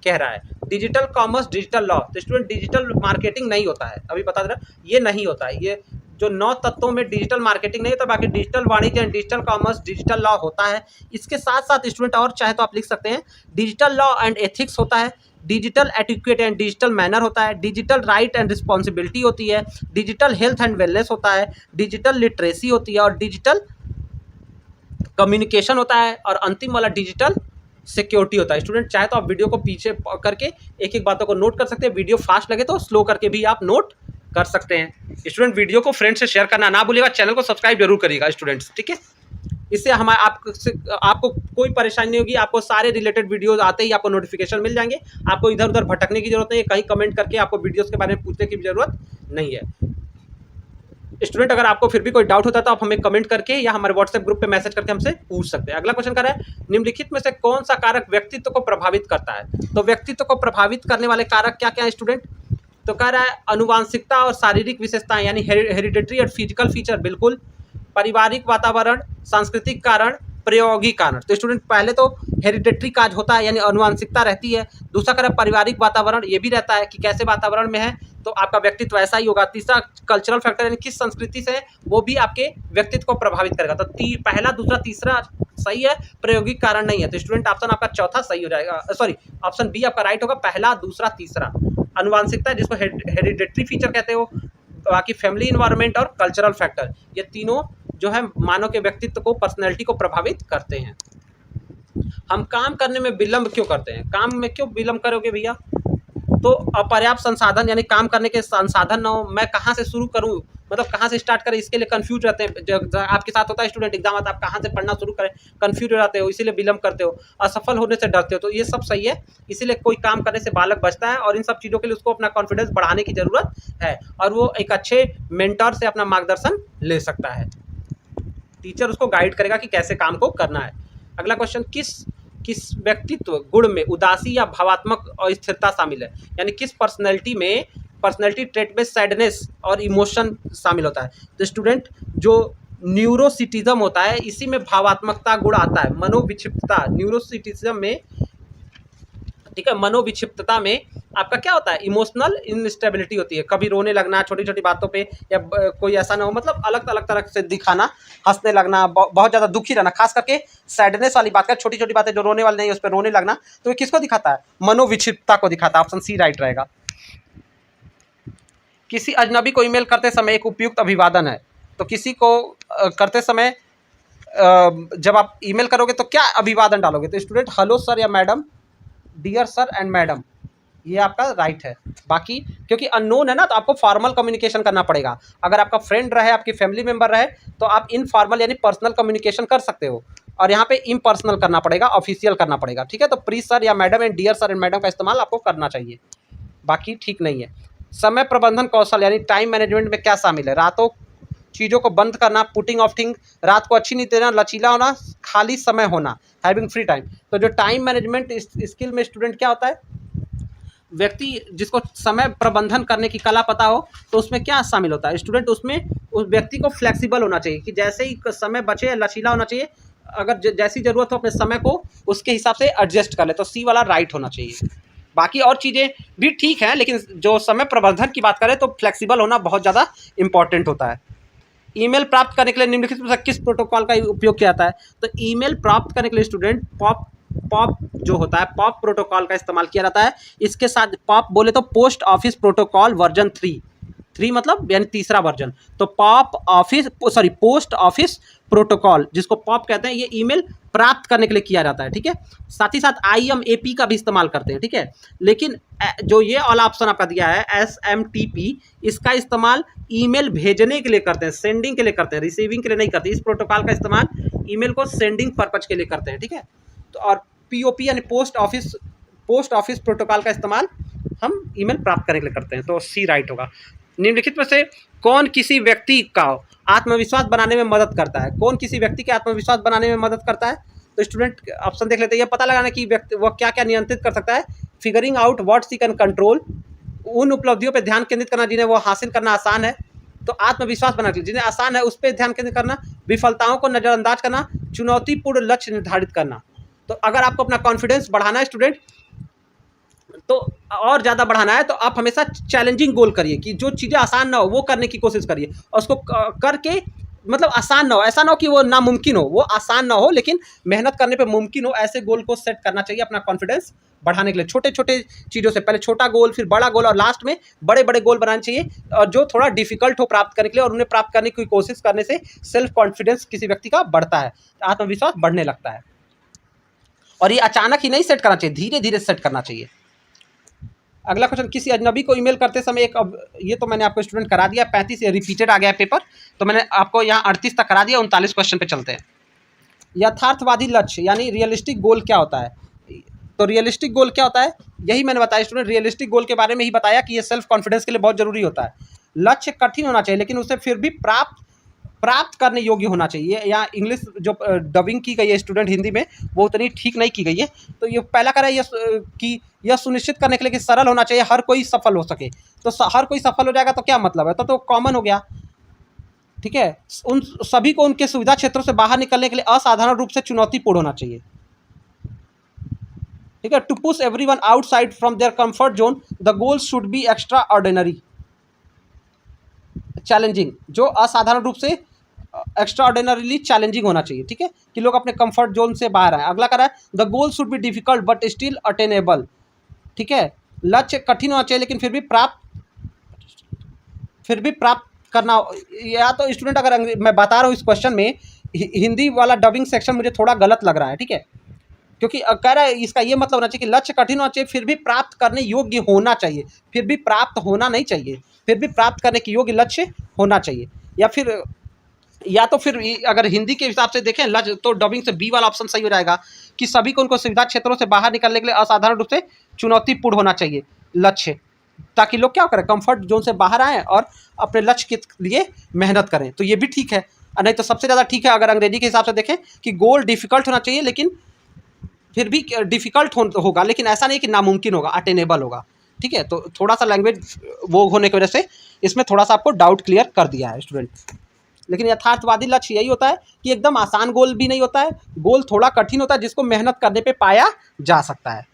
कह रहा है, डिजिटल कॉमर्स, डिजिटल लॉ। तो स्टूडेंट डिजिटल मार्केटिंग नहीं होता है, अभी बता दे रहा, ये नहीं होता है। ये जो 9 तत्वों में डिजिटल मार्केटिंग नहीं होता, बाकी डिजिटल वाणिज्य, डिजिटल कॉमर्स, डिजिटल लॉ होता है। इसके साथ साथ स्टूडेंट और चाहे तो आप लिख सकते हैं डिजिटल लॉ एंड एथिक्स होता है, digital etiquette and digital manner होता है, डिजिटल राइट एंड रिस्पॉन्सिबिलिटी होती है, डिजिटल हेल्थ एंड वेलनेस होता है, डिजिटल लिटरेसी होती है और डिजिटल कम्युनिकेशन होता है, और अंतिम वाला डिजिटल सिक्योरिटी होता है। स्टूडेंट चाहे तो आप वीडियो को पीछे करके एक एक बातों को नोट कर सकते हैं, वीडियो फास्ट लगे तो स्लो करके भी आप नोट कर सकते हैं। स्टूडेंट वीडियो को फ्रेंड से शेयर करना ना भूलिएगा, चैनल को सब्सक्राइब जरूर करिएगा स्टूडेंट्स। ठीक है, इससे आपको कोई परेशानी नहीं होगी, आपको सारे रिलेटेड वीडियोस आते ही आपको नोटिफिकेशन मिल जाएंगे, आपको इधर उधर भटकने की जरूरत नहीं है, कहीं कमेंट करके आपको वीडियोस के बारे में पूछने की जरूरत नहीं है। स्टूडेंट अगर आपको फिर भी कोई डाउट होता है तो आप हमें कमेंट करके या हमारे व्हाट्सएप ग्रुप पे मैसेज करके हमसे पूछ सकते हैं। अगला क्वेश्चन कर रहा है, निम्नलिखित में से कौन सा कारक व्यक्तित्व को प्रभावित करता है? तो व्यक्तित्व को प्रभावित करने वाले कारक क्या क्या है स्टूडेंट? तो कह रहा है अनुवांशिकता और शारीरिक विशेषताएं यानी हेरिडिटरी और फिजिकल फीचर बिल्कुल, पारिवारिक वातावरण, सांस्कृतिक कारण, प्रायोगिक कारण। तो स्टूडेंट पहले तो हेरिडिटरी काज होता है यानी अनुवांशिकता रहती है, दूसरा कह रहा है पारिवारिक वातावरण, ये भी रहता है कि कैसे वातावरण में है तो आपका व्यक्तित्व ऐसा ही होगा, तीसरा कल्चरल फैक्टर यानी किस संस्कृति से है वो भी आपके व्यक्तित्व को प्रभावित करेगा। तो पहला, दूसरा, तीसरा सही है, प्रायोगिक कारण नहीं है। तो स्टूडेंट ऑप्शन आपका चौथा सही हो जाएगा, सॉरी ऑप्शन बी आपका राइट होगा, पहला, दूसरा, तीसरा। अनुवांशिकता जिसको हेरिडिटरी फीचर कहते हो, बाकी फैमिली इन्वायरमेंट और कल्चरल फैक्टर, ये तीनों जो है मानव के व्यक्तित्व को, पर्सनैलिटी को प्रभावित करते हैं। हम काम करने में विलंब क्यों करते हैं? काम में क्यों विलंब करोगे भैया? तो अपर्याप्त संसाधन यानी काम करने के संसाधन ना हो, मैं कहाँ से शुरू करूँ, मतलब कहाँ से स्टार्ट करें, इसके लिए कंफ्यूज रहते हैं। जब आपके साथ होता है स्टूडेंट एग्जाम आता है, आप कहाँ से पढ़ना शुरू करें, कंफ्यूज हो जाते हो, इसीलिए विलंब करते हो, असफल होने से डरते हो। तो ये सब सही है, इसीलिए कोई काम करने से बालक बचता है और इन सब चीज़ों के लिए उसको अपना कॉन्फिडेंस बढ़ाने की ज़रूरत है और वो एक अच्छे मेंटर से अपना मार्गदर्शन ले सकता है। टीचर उसको गाइड करेगा कि कैसे काम को करना है। अगला क्वेश्चन, किस व्यक्तित्व गुण में उदासी या भावात्मक अस्थिरता शामिल है? यानी किस पर्सनैलिटी ट्रेट में सैडनेस और इमोशन शामिल होता है? तो स्टूडेंट जो न्यूरोसिटिज्म होता है इसी में भावात्मकता गुण आता है, मनोविक्षिप्तता। न्यूरोसिटिज्म में, ठीक है, मनोविक्षिप्तता में आपका क्या होता है, इमोशनल इनस्टेबिलिटी होती है, कभी रोने लगना छोटी छोटी बातों पे, या कोई ऐसा ना हो, मतलब अलग अलग तरह से दिखाना, हंसने लगना, बहुत ज़्यादा दुखी रहना, खास करके सैडनेस वाली बात का, छोटी छोटी बातें जो रोने वाली नहीं है उस पर रोने लगना, तो ये किसको दिखाता है? मनोविक्षिप्तता को दिखाता है। ऑप्शन सी राइट रहेगा। किसी अजनबी को ईमेल करते समय एक उपयुक्त अभिवादन है, तो किसी को करते समय जब आप ईमेल करोगे तो क्या अभिवादन डालोगे? तो स्टूडेंट हेलो सर या madam, dear sir and madam, ये आपका राइट है। बाकी क्योंकि अननोन है ना तो आपको फॉर्मल कम्युनिकेशन करना पड़ेगा। अगर आपका फ्रेंड रहे, आपकी फैमिली मेंबर रहे तो आप इनफॉर्मल यानी पर्सनल कम्युनिकेशन कर सकते हो, और यहाँ पे इम्पर्सनल करना पड़ेगा, ऑफिशियल करना पड़ेगा, ठीक है। तो प्लीज सर या madam and dear sir and madam का इस्तेमाल आपको करना चाहिए, बाकी ठीक नहीं है। समय प्रबंधन कौशल यानी टाइम मैनेजमेंट में क्या शामिल है? रातों चीज़ों को बंद करना, पुटिंग ऑफ थिंग, रात को अच्छी नींद देना, लचीला होना, खाली समय होना, हैविंग फ्री टाइम। तो जो टाइम मैनेजमेंट स्किल में स्टूडेंट क्या होता है, व्यक्ति जिसको समय प्रबंधन करने की कला पता हो तो उसमें क्या शामिल होता है स्टूडेंट, उसमें उस व्यक्ति को फ्लेक्सिबल होना चाहिए कि जैसे ही समय बचे लचीला होना चाहिए, अगर जैसी ज़रूरत हो अपने समय को उसके हिसाब से एडजस्ट कर ले, तो सी वाला राइट होना चाहिए। बाकी और चीज़ें भी ठीक हैं, लेकिन जो समय प्रबंधन की बात करें तो फ्लेक्सिबल होना बहुत ज़्यादा इंपॉर्टेंट होता है। ईमेल प्राप्त करने के लिए निम्नलिखित में से किस प्रोटोकॉल का उपयोग किया जाता है? तो ईमेल प्राप्त करने के लिए स्टूडेंट पॉप जो होता है, पॉप प्रोटोकॉल का इस्तेमाल किया जाता है। इसके साथ पॉप बोले तो पोस्ट ऑफिस प्रोटोकॉल वर्जन 3 मतलब यानी तीसरा वर्जन। तो पोस्ट ऑफिस प्रोटोकॉल जिसको पॉप कहते हैं, ये ईमेल प्राप्त करने के लिए किया जाता है, ठीक है। साथ ही साथ IMAP का भी इस्तेमाल करते हैं, ठीक है। लेकिन जो ये वाला ऑप्शन आपका दिया है SMTP, इसका इस्तेमाल ईमेल भेजने के लिए करते हैं, सेंडिंग के लिए करते हैं, रिसीविंग के लिए नहीं करते। इस प्रोटोकॉल का इस्तेमाल ईमेल को सेंडिंग पर्पज के लिए करते हैं, ठीक है। तो और POP यानी पोस्ट ऑफिस प्रोटोकॉल का इस्तेमाल हम ईमेल प्राप्त करने के लिए करते हैं, तो सी राइट होगा। निम्नलिखित में से कौन किसी व्यक्ति का आत्मविश्वास बनाने में मदद करता है? कौन किसी व्यक्ति के आत्मविश्वास बनाने में मदद करता है? तो स्टूडेंट ऑप्शन देख लेते हैं, यह पता लगाना कि व्यक्ति वह क्या क्या नियंत्रित कर सकता है। Figuring out what she can control, उन उपलब्धियों पर ध्यान केंद्रित करना जिन्हें वो हासिल करना आसान है। तो आत्मविश्वास बनाना जिन्हें आसान है उस पर ध्यान केंद्रित करना, विफलताओं को नज़रअंदाज करना, चुनौतीपूर्ण लक्ष्य निर्धारित करना। तो अगर आपको अपना कॉन्फिडेंस बढ़ाना है स्टूडेंट, तो और ज़्यादा बढ़ाना है तो आप हमेशा चैलेंजिंग गोल करिए कि जो चीज़ें आसान ना हो वो करने की कोशिश करिए, और उसको करके मतलब आसान ना हो, ऐसा ना हो कि वो नामुमकिन हो, वो आसान ना हो लेकिन मेहनत करने पे मुमकिन हो, ऐसे गोल को सेट करना चाहिए अपना कॉन्फिडेंस बढ़ाने के लिए। छोटे छोटे चीज़ों से पहले छोटा गोल, फिर बड़ा गोल, और लास्ट में बड़े बड़े गोल बनाने चाहिए, और जो थोड़ा डिफिकल्ट हो प्राप्त करने के लिए, और उन्हें प्राप्त करने की कोशिश करने से सेल्फ कॉन्फिडेंस किसी व्यक्ति का बढ़ता है, आत्मविश्वास बढ़ने लगता है। और ये अचानक ही नहीं सेट करना चाहिए, धीरे धीरे सेट करना चाहिए। अगला क्वेश्चन, किसी अजनबी को ईमेल करते समय ये तो मैंने आपको स्टूडेंट करा दिया, 35 ये रिपीटेड आ गया है पेपर, तो मैंने आपको यहाँ 38 तक करा दिया। 39 क्वेश्चन पे चलते हैं। यथार्थवादी लक्ष्य यानी रियलिस्टिक गोल क्या होता है? तो रियलिस्टिक गोल क्या होता है, यही मैंने बताया स्टूडेंट, रियलिस्टिक गोल के बारे में ही बताया कि ये सेल्फ कॉन्फिडेंस के लिए बहुत जरूरी होता है। लक्ष्य कठिन होना चाहिए लेकिन उसे फिर भी प्राप्त प्राप्त करने योग्य होना चाहिए, या इंग्लिश जो डबिंग की गई है स्टूडेंट हिंदी में वो उतनी ठीक नहीं की गई है। तो ये पहला कह रहा है कि यह सुनिश्चित करने के लिए कि सरल होना चाहिए, हर कोई सफल हो सके। तो हर कोई सफल हो जाएगा तो क्या मतलब है, तो कॉमन हो गया, ठीक है। उन सभी को उनके सुविधा क्षेत्रों से बाहर निकलने के लिए असाधारण रूप से चुनौतीपूर्ण होना चाहिए, ठीक है। To push everyone outside from their comfort zone, the goal should be extraordinary challenging, जो असाधारण रूप से एक्स्ट्रा ऑर्डिनरीली चैलेंजिंग होना चाहिए, ठीक है, कि लोग अपने कंफर्ट जोन से बाहर आए। अगला कह रहा है the goal should be difficult but still attainable, ठीक है। लक्ष्य कठिन होना चाहिए लेकिन फिर भी प्राप्त करना। या तो स्टूडेंट अगर मैं बता रहा हूँ इस क्वेश्चन में हिंदी वाला डबिंग सेक्शन मुझे थोड़ा गलत लग रहा है, ठीक है, क्योंकि कह रहा है इसका ये मतलब होना चाहिए कि लक्ष्य कठिन होना चाहिए, फिर भी प्राप्त करने योग्य होना चाहिए, फिर भी प्राप्त होना नहीं चाहिए, फिर भी प्राप्त करने के योग्य लक्ष्य होना चाहिए। या तो फिर अगर हिंदी के हिसाब से देखें लक्ष्य, तो डबिंग से बी वाला ऑप्शन सही हो जाएगा कि सभी को उनको सुविधा क्षेत्रों से बाहर निकलने के लिए असाधारण रूप से चुनौतीपूर्ण होना चाहिए लक्ष्य, ताकि लोग क्या करें, कंफर्ट जोन से बाहर आएँ और अपने लक्ष्य के लिए मेहनत करें। तो ये भी ठीक है, नहीं तो सबसे ज़्यादा ठीक है अगर अंग्रेजी के हिसाब से देखें कि गोल डिफिकल्ट होना चाहिए, लेकिन फिर भी डिफिकल्ट होगा, लेकिन ऐसा नहीं कि नामुमकिन होगा, अटेनेबल होगा, ठीक है। तो थोड़ा सा लैंग्वेज वो होने की वजह से इसमें थोड़ा सा आपको डाउट क्लियर कर दिया है स्टूडेंट। लेकिन यथार्थवादी लक्ष्य यही होता है कि एकदम आसान गोल भी नहीं होता है, गोल थोड़ा कठिन होता है जिसको मेहनत करने पे पाया जा सकता है।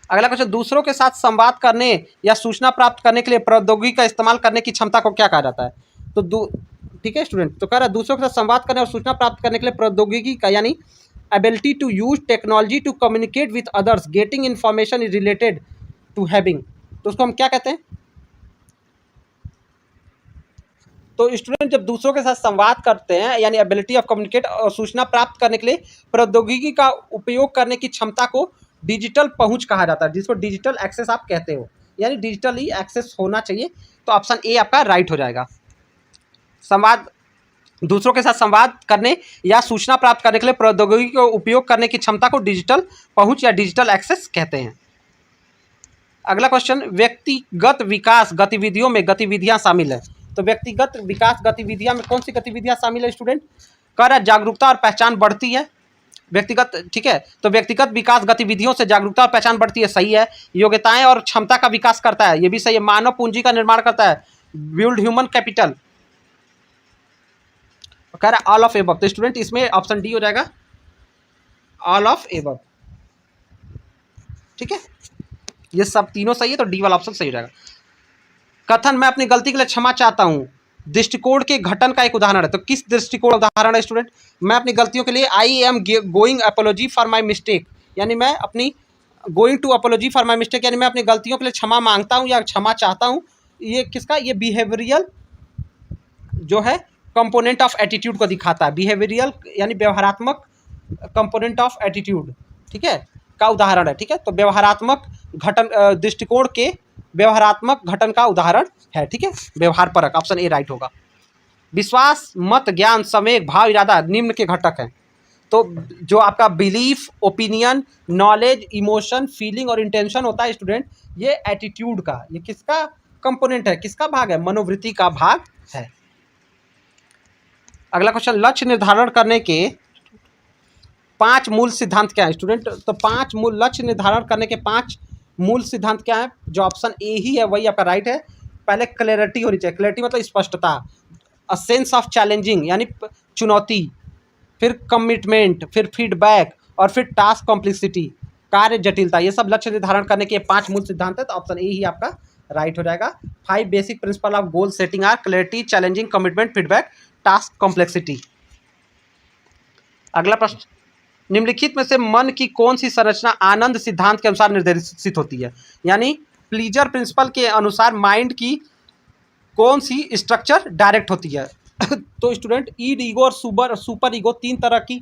अगला क्वेश्चन, दूसरों के साथ संवाद करने या सूचना प्राप्त करने के लिए प्रौद्योगिकी का इस्तेमाल करने की क्षमता को क्या कहा जाता है। तो ठीक है स्टूडेंट, तो कह रहा है दूसरों के साथ संवाद करने और सूचना प्राप्त करने के लिए प्रौद्योगिकी का, यानी ability to use technology to communicate with others, getting information is related to having, तो उसको हम क्या कहते हैं। तो स्टूडेंट जब दूसरों के साथ संवाद करते हैं यानी एबिलिटी ऑफ कम्युनिकेट और सूचना प्राप्त करने के लिए प्रौद्योगिकी का उपयोग करने की क्षमता को डिजिटल पहुंच कहा जाता है, जिसको डिजिटल एक्सेस आप कहते हो, यानी डिजिटली एक्सेस होना चाहिए। तो ऑप्शन ए आपका राइट हो जाएगा। संवाद, दूसरों के साथ संवाद करने या सूचना प्राप्त करने के लिए प्रौद्योगिकी का उपयोग करने की क्षमता को डिजिटल पहुंच या डिजिटल एक्सेस कहते हैं। अगला क्वेश्चन, व्यक्तिगत विकास गतिविधियों में गतिविधियां शामिल है। तो व्यक्तिगत विकास गतिविधियां में कौन सी गतिविधियां शामिल है स्टूडेंट। कह रहा है जागरूकता और पहचान बढ़ती है व्यक्तिगत, ठीक है। तो व्यक्तिगत विकास गतिविधियों से जागरूकता और पहचान बढ़ती है, सही है। योग्यताएं और क्षमता का विकास करता है, ये भी सही है। मानव पूंजी का निर्माण करता है, बिल्ड ह्यूमन कैपिटल। कह रहा है ऑल ऑफ एबव, तो स्टूडेंट इसमें ऑप्शन डी हो जाएगा, ऑल ऑफ एबव, ठीक है। ये सब तीनों सही है, तो डी वाला ऑप्शन सही हो जाएगा। कथन, मैं अपनी गलती के लिए क्षमा चाहता हूँ, दृष्टिकोण के घटन का एक उदाहरण है। तो किस दृष्टिकोण उदाहरण है स्टूडेंट। मैं अपनी गलतियों के लिए I am going apology for my mistake, यानी मैं अपनी going to apology for my mistake, यानी मैं अपनी गलतियों के लिए क्षमा मांगता हूँ या क्षमा चाहता हूँ। ये किसका, ये बिहेवियरल जो है कंपोनेंट ऑफ एटीट्यूड को दिखाता है, बिहेवियरल यानी व्यवहारात्मक कंपोनेंट ऑफ एटीट्यूड, ठीक है, का उदाहरण है, ठीक है। तो व्यवहारात्मक घटन, दृष्टिकोण के व्यवहारात्मक घटन का उदाहरण है, ठीक है, व्यवहार परक, ऑप्शन ए राइट होगा। विश्वास, मत, ज्ञान, संवेग, भाव, इरादा निम्न के घटक हैं। तो जो आपका belief, opinion, knowledge, emotion, feeling और इंटेंशन होता है स्टूडेंट, ये एटीट्यूड का, ये किसका कंपोनेंट है, किसका भाग है, मनोवृत्ति का भाग है। अगला क्वेश्चन, लक्ष्य निर्धारण करने के 5 मूल सिद्धांत क्या है स्टूडेंट। तो 5 मूल लक्ष्य निर्धारण करने के 5 मूल सिद्धांत क्या है, जो ऑप्शन ए ही है वही आपका राइट है। पहले क्लैरिटी होनी चाहिए, क्लैरिटी मतलब स्पष्टता, अ सेंस ऑफ चैलेंजिंग यानी चुनौती, फिर कमिटमेंट, फिर फीडबैक और फिर टास्क कॉम्प्लेक्सिटी, कार्य जटिलता। ये सब लक्ष्य निर्धारण करने के 5 मूल सिद्धांत है, तो ऑप्शन ए ही आपका राइट हो जाएगा। 5 basic principle of goal setting are clarity, challenging, commitment, feedback, task complexity. अगला प्रश्न, निम्नलिखित में से मन की कौन सी संरचना आनंद सिद्धांत के अनुसार निर्देशित होती है, यानी प्लीजर प्रिंसिपल के अनुसार माइंड की कौन सी स्ट्रक्चर डायरेक्ट होती है। तो स्टूडेंट ईड, ईगो और सुपर ईगो 3 तरह की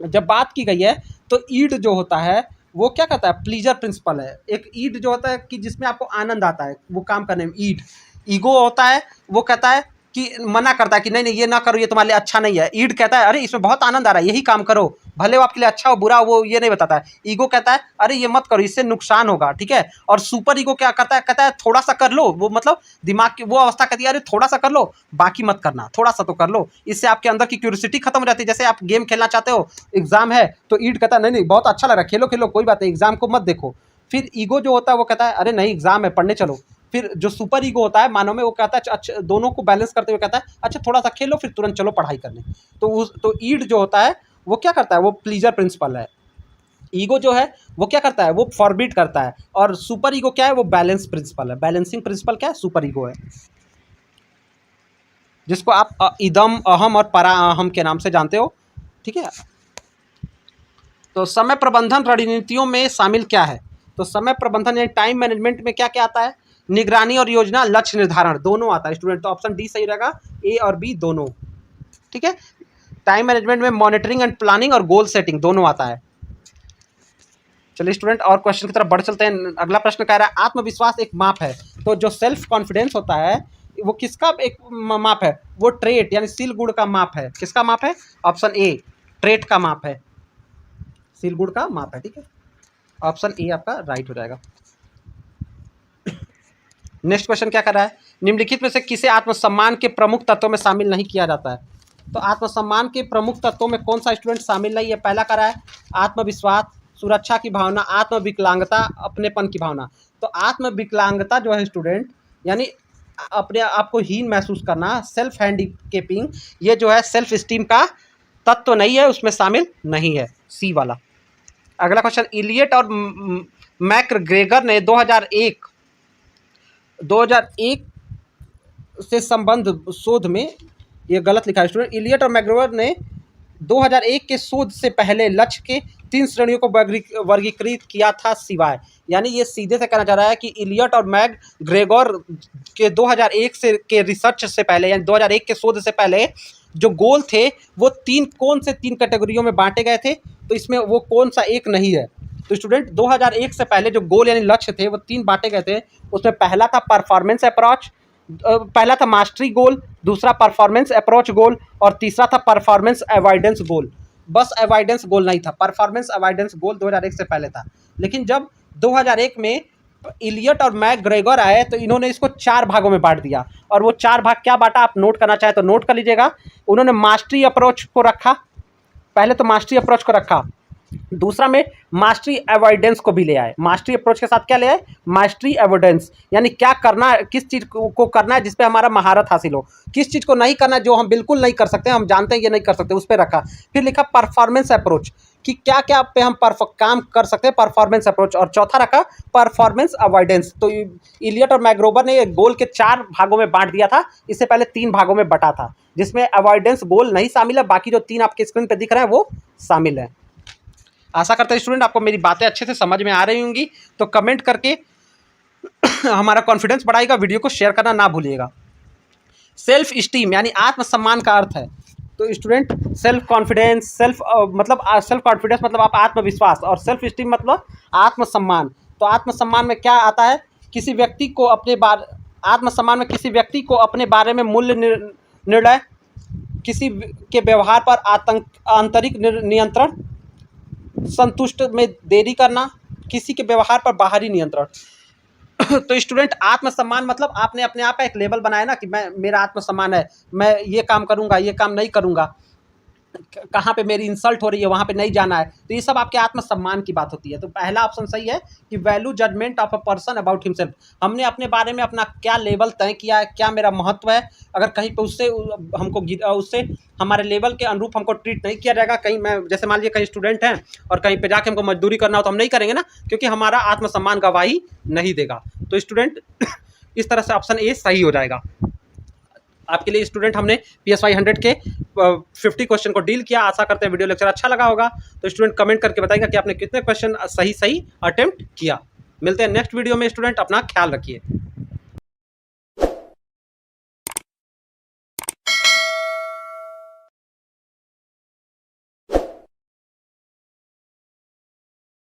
जब बात की गई है, तो ईड जो होता है वो क्या कहता है, प्लीजर प्रिंसिपल है। एक ईड जो होता है कि जिसमें आपको आनंद आता है वो काम करने में, ईड। ईगो होता है वो कहता है कि मना करता है कि नहीं नहीं ये ना करो, ये तुम्हारे लिए अच्छा नहीं है। ईड कहता है अरे इसमें बहुत आनंद आ रहा है, यही काम करो, भले वो आपके लिए अच्छा हो बुरा हो, वो ये नहीं बताता है। ईगो कहता है अरे ये मत करो, इससे नुकसान होगा, ठीक है। और सुपर ईगो क्या करता है, कहता है थोड़ा सा कर लो, वो मतलब दिमाग की वो अवस्था कहती है अरे थोड़ा सा कर लो, बाकी मत करना, थोड़ा सा तो कर लो। इससे आपके अंदर की क्यूरियोसिटी खत्म हो जाती है। जैसे आप गेम खेलना चाहते हो, एग्जाम है, तो ईड कहता है नहीं नहीं बहुत अच्छा लग रहा है, खेलो खेलो कोई बात नहीं, एग्जाम को मत देखो। फिर ईगो जो होता है वो कहता है अरे नहीं एग्जाम है, पढ़ने चलो। फिर जो सुपर ईगो होता है मानव में, वो कहता है अच्छा, दोनों को बैलेंस करते हुए कहता है अच्छा थोड़ा सा खेलो फिर तुरंत चलो पढ़ाई करने। तो ईड जो होता है वो क्या करता है, वो प्लीजर प्रिंसिपल है। ईगो जो है वो क्या करता है, वो फॉरबिट करता है। और सुपर ईगो क्या है, वो बैलेंस प्रिंसिपल है। बैलेंसिंग प्रिंसिपल क्या है, सुपर ईगो है, जिसको आप इदम, अहम और परा अहम के नाम से जानते हो, ठीक है। तो समय प्रबंधन रणनीतियों में शामिल क्या है, तो समय प्रबंधन यानी टाइम मैनेजमेंट में क्या क्या आता है, निगरानी और योजना, लक्ष्य निर्धारण, दोनों आता है स्टूडेंट। तो ऑप्शन डी सही रहेगा, ए और बी दोनों, ठीक है। टाइम मैनेजमेंट में मॉनिटरिंग एंड प्लानिंग और गोल सेटिंग दोनों आता है। चलिए स्टूडेंट और क्वेश्चन की तरफ बढ़ चलते हैं। अगला प्रश्न कह रहा है आत्मविश्वास एक माप है, तो जो सेल्फ कॉन्फिडेंस होता है वो किसका एक माप है, वो ट्रेट यानी सील गुण का माप है। किसका माप है, ऑप्शन ए ट्रेट का माप है, सील गुण का माप है, ठीक है। ऑप्शन ए आपका राइट हो जाएगा। नेक्स्ट क्वेश्चन क्या कर रहा है, निम्नलिखित में से किसे आत्मसम्मान के प्रमुख तत्वों में शामिल नहीं किया जाता है। तो आत्मसम्मान के प्रमुख तत्वों में कौन सा स्टूडेंट शामिल नहीं है, पहला कर रहा है आत्मविश्वास, सुरक्षा की भावना, आत्मविकलांगता, अपनेपन की भावना। तो आत्मविकलांगता जो है स्टूडेंट, यानी अपने आप को हीन महसूस करना, सेल्फ हैंडीकेपिंग, ये जो है सेल्फ स्टीम का तत्व नहीं है, उसमें शामिल नहीं है, सी वाला। अगला क्वेश्चन, इलियट और मैकग्रेगर ने 2001 से संबंध शोध में, ये गलत लिखा है स्टूडेंट, इलियट और मैकग्रेगर ने 2001 के शोध से पहले लक्ष्य के 3 श्रेणियों को वर्गीकृत किया था सिवाय। यानी ये सीधे से कहना चाह रहा है कि इलियट और मैकग्रेगर के 2001 से के रिसर्च से पहले, यानी 2001 के शोध से पहले जो गोल थे वो कौन से 3 कैटेगरियों में बांटे गए थे, तो इसमें वो कौन सा एक नहीं है। तो स्टूडेंट 2001 से पहले जो गोल यानी लक्ष्य थे वो 3 बांटे गए थे। उसमें पहला था परफॉर्मेंस अप्रोच, पहला था मास्टरी गोल, दूसरा परफॉर्मेंस अप्रोच गोल और तीसरा था परफॉर्मेंस अवॉइडेंस गोल। बस अवॉइडेंस गोल नहीं था, परफॉर्मेंस अवॉइडेंस गोल 2001 से पहले था। लेकिन जब 2001 में इलियट और मैकग्रेगर आए तो इन्होंने इसको 4 भागों में बांट दिया। और वो 4 भाग क्या बांटा, आप नोट करना चाहे तो नोट कर लीजिएगा। उन्होंने मास्टरी अप्रोच को रखा, पहले तो मास्टरी अप्रोच को रखा, दूसरा में मास्टरी अवॉइडेंस को भी ले आए। मास्टरी अप्रोच के साथ क्या ले आए, मास्टरी अवॉइडेंस, यानी क्या करना है, किस चीज़ को करना है जिस पे हमारा महारत हासिल हो, किस चीज़ को नहीं करना है जो हम बिल्कुल नहीं कर सकते, हम जानते हैं ये नहीं कर सकते, उस पर रखा। फिर लिखा परफॉर्मेंस अप्रोच कि क्या क्या पे हम काम कर सकते हैं, परफॉर्मेंस अप्रोच। और चौथा रखा परफॉर्मेंस अवॉइडेंस। तो इलियट और मैकग्रेगर ने गोल के 4 भागों में बांट दिया था, इससे पहले 3 भागों में बटा था, जिसमें अवॉइडेंस गोल नहीं शामिल है, बाकी जो 3 आपके स्क्रीन पर दिख रहे हैं वो शामिल है। आशा करते हैं स्टूडेंट आपको मेरी बातें अच्छे से समझ में आ रही होंगी। तो कमेंट करके हमारा कॉन्फिडेंस बढ़ाएगा, वीडियो को शेयर करना ना भूलिएगा। सेल्फ स्टीम यानी आत्मसम्मान का अर्थ है, तो student self confidence, self confidence मतलब आप आत्मविश्वास, और सेल्फ स्टीम मतलब आत्मसम्मान। तो आत्मसम्मान में क्या आता है, किसी व्यक्ति को आत्मसम्मान में किसी व्यक्ति को अपने बारे में मूल्य निर्णय, किसी के व्यवहार पर आंतरिक नियंत्रण, संतुष्ट में देरी करना, किसी के व्यवहार पर बाहरी नियंत्रण। तो स्टूडेंट आत्मसम्मान मतलब आपने अपने आप का एक लेवल बनाया ना कि मेरा आत्मसम्मान है, मैं ये काम करूँगा, ये काम नहीं करूँगा, कहाँ पे मेरी इंसल्ट हो रही है वहाँ पे नहीं जाना है। तो ये सब आपके आत्मसम्मान की बात होती है। तो पहला ऑप्शन सही है कि value judgement of a person about himself, हमने अपने बारे में अपना क्या लेवल तय किया है, क्या मेरा महत्व है। अगर कहीं पे उससे हमारे लेवल के अनुरूप हमको ट्रीट नहीं किया जाएगा, कहीं मैं जैसे मान लीजिए कहीं स्टूडेंट हैं और कहीं पे जाके हमको मजदूरी करना हो तो हम नहीं करेंगे ना, क्योंकि हमारा आत्मसम्मान गवाही नहीं देगा। तो स्टूडेंट इस तरह से ऑप्शन ए सही हो जाएगा आपके लिए। स्टूडेंट हमने PSY 100 के 50 क्वेश्चन को डील किया। आशा करते हैं वीडियो लेक्चर अच्छा लगा होगा। तो स्टूडेंट कमेंट करके बताइएगा कि आपने कितने क्वेश्चन सही अटेम्प्ट किया। मिलते हैं नेक्स्ट वीडियो में स्टूडेंट, अपना ख्याल रखिए।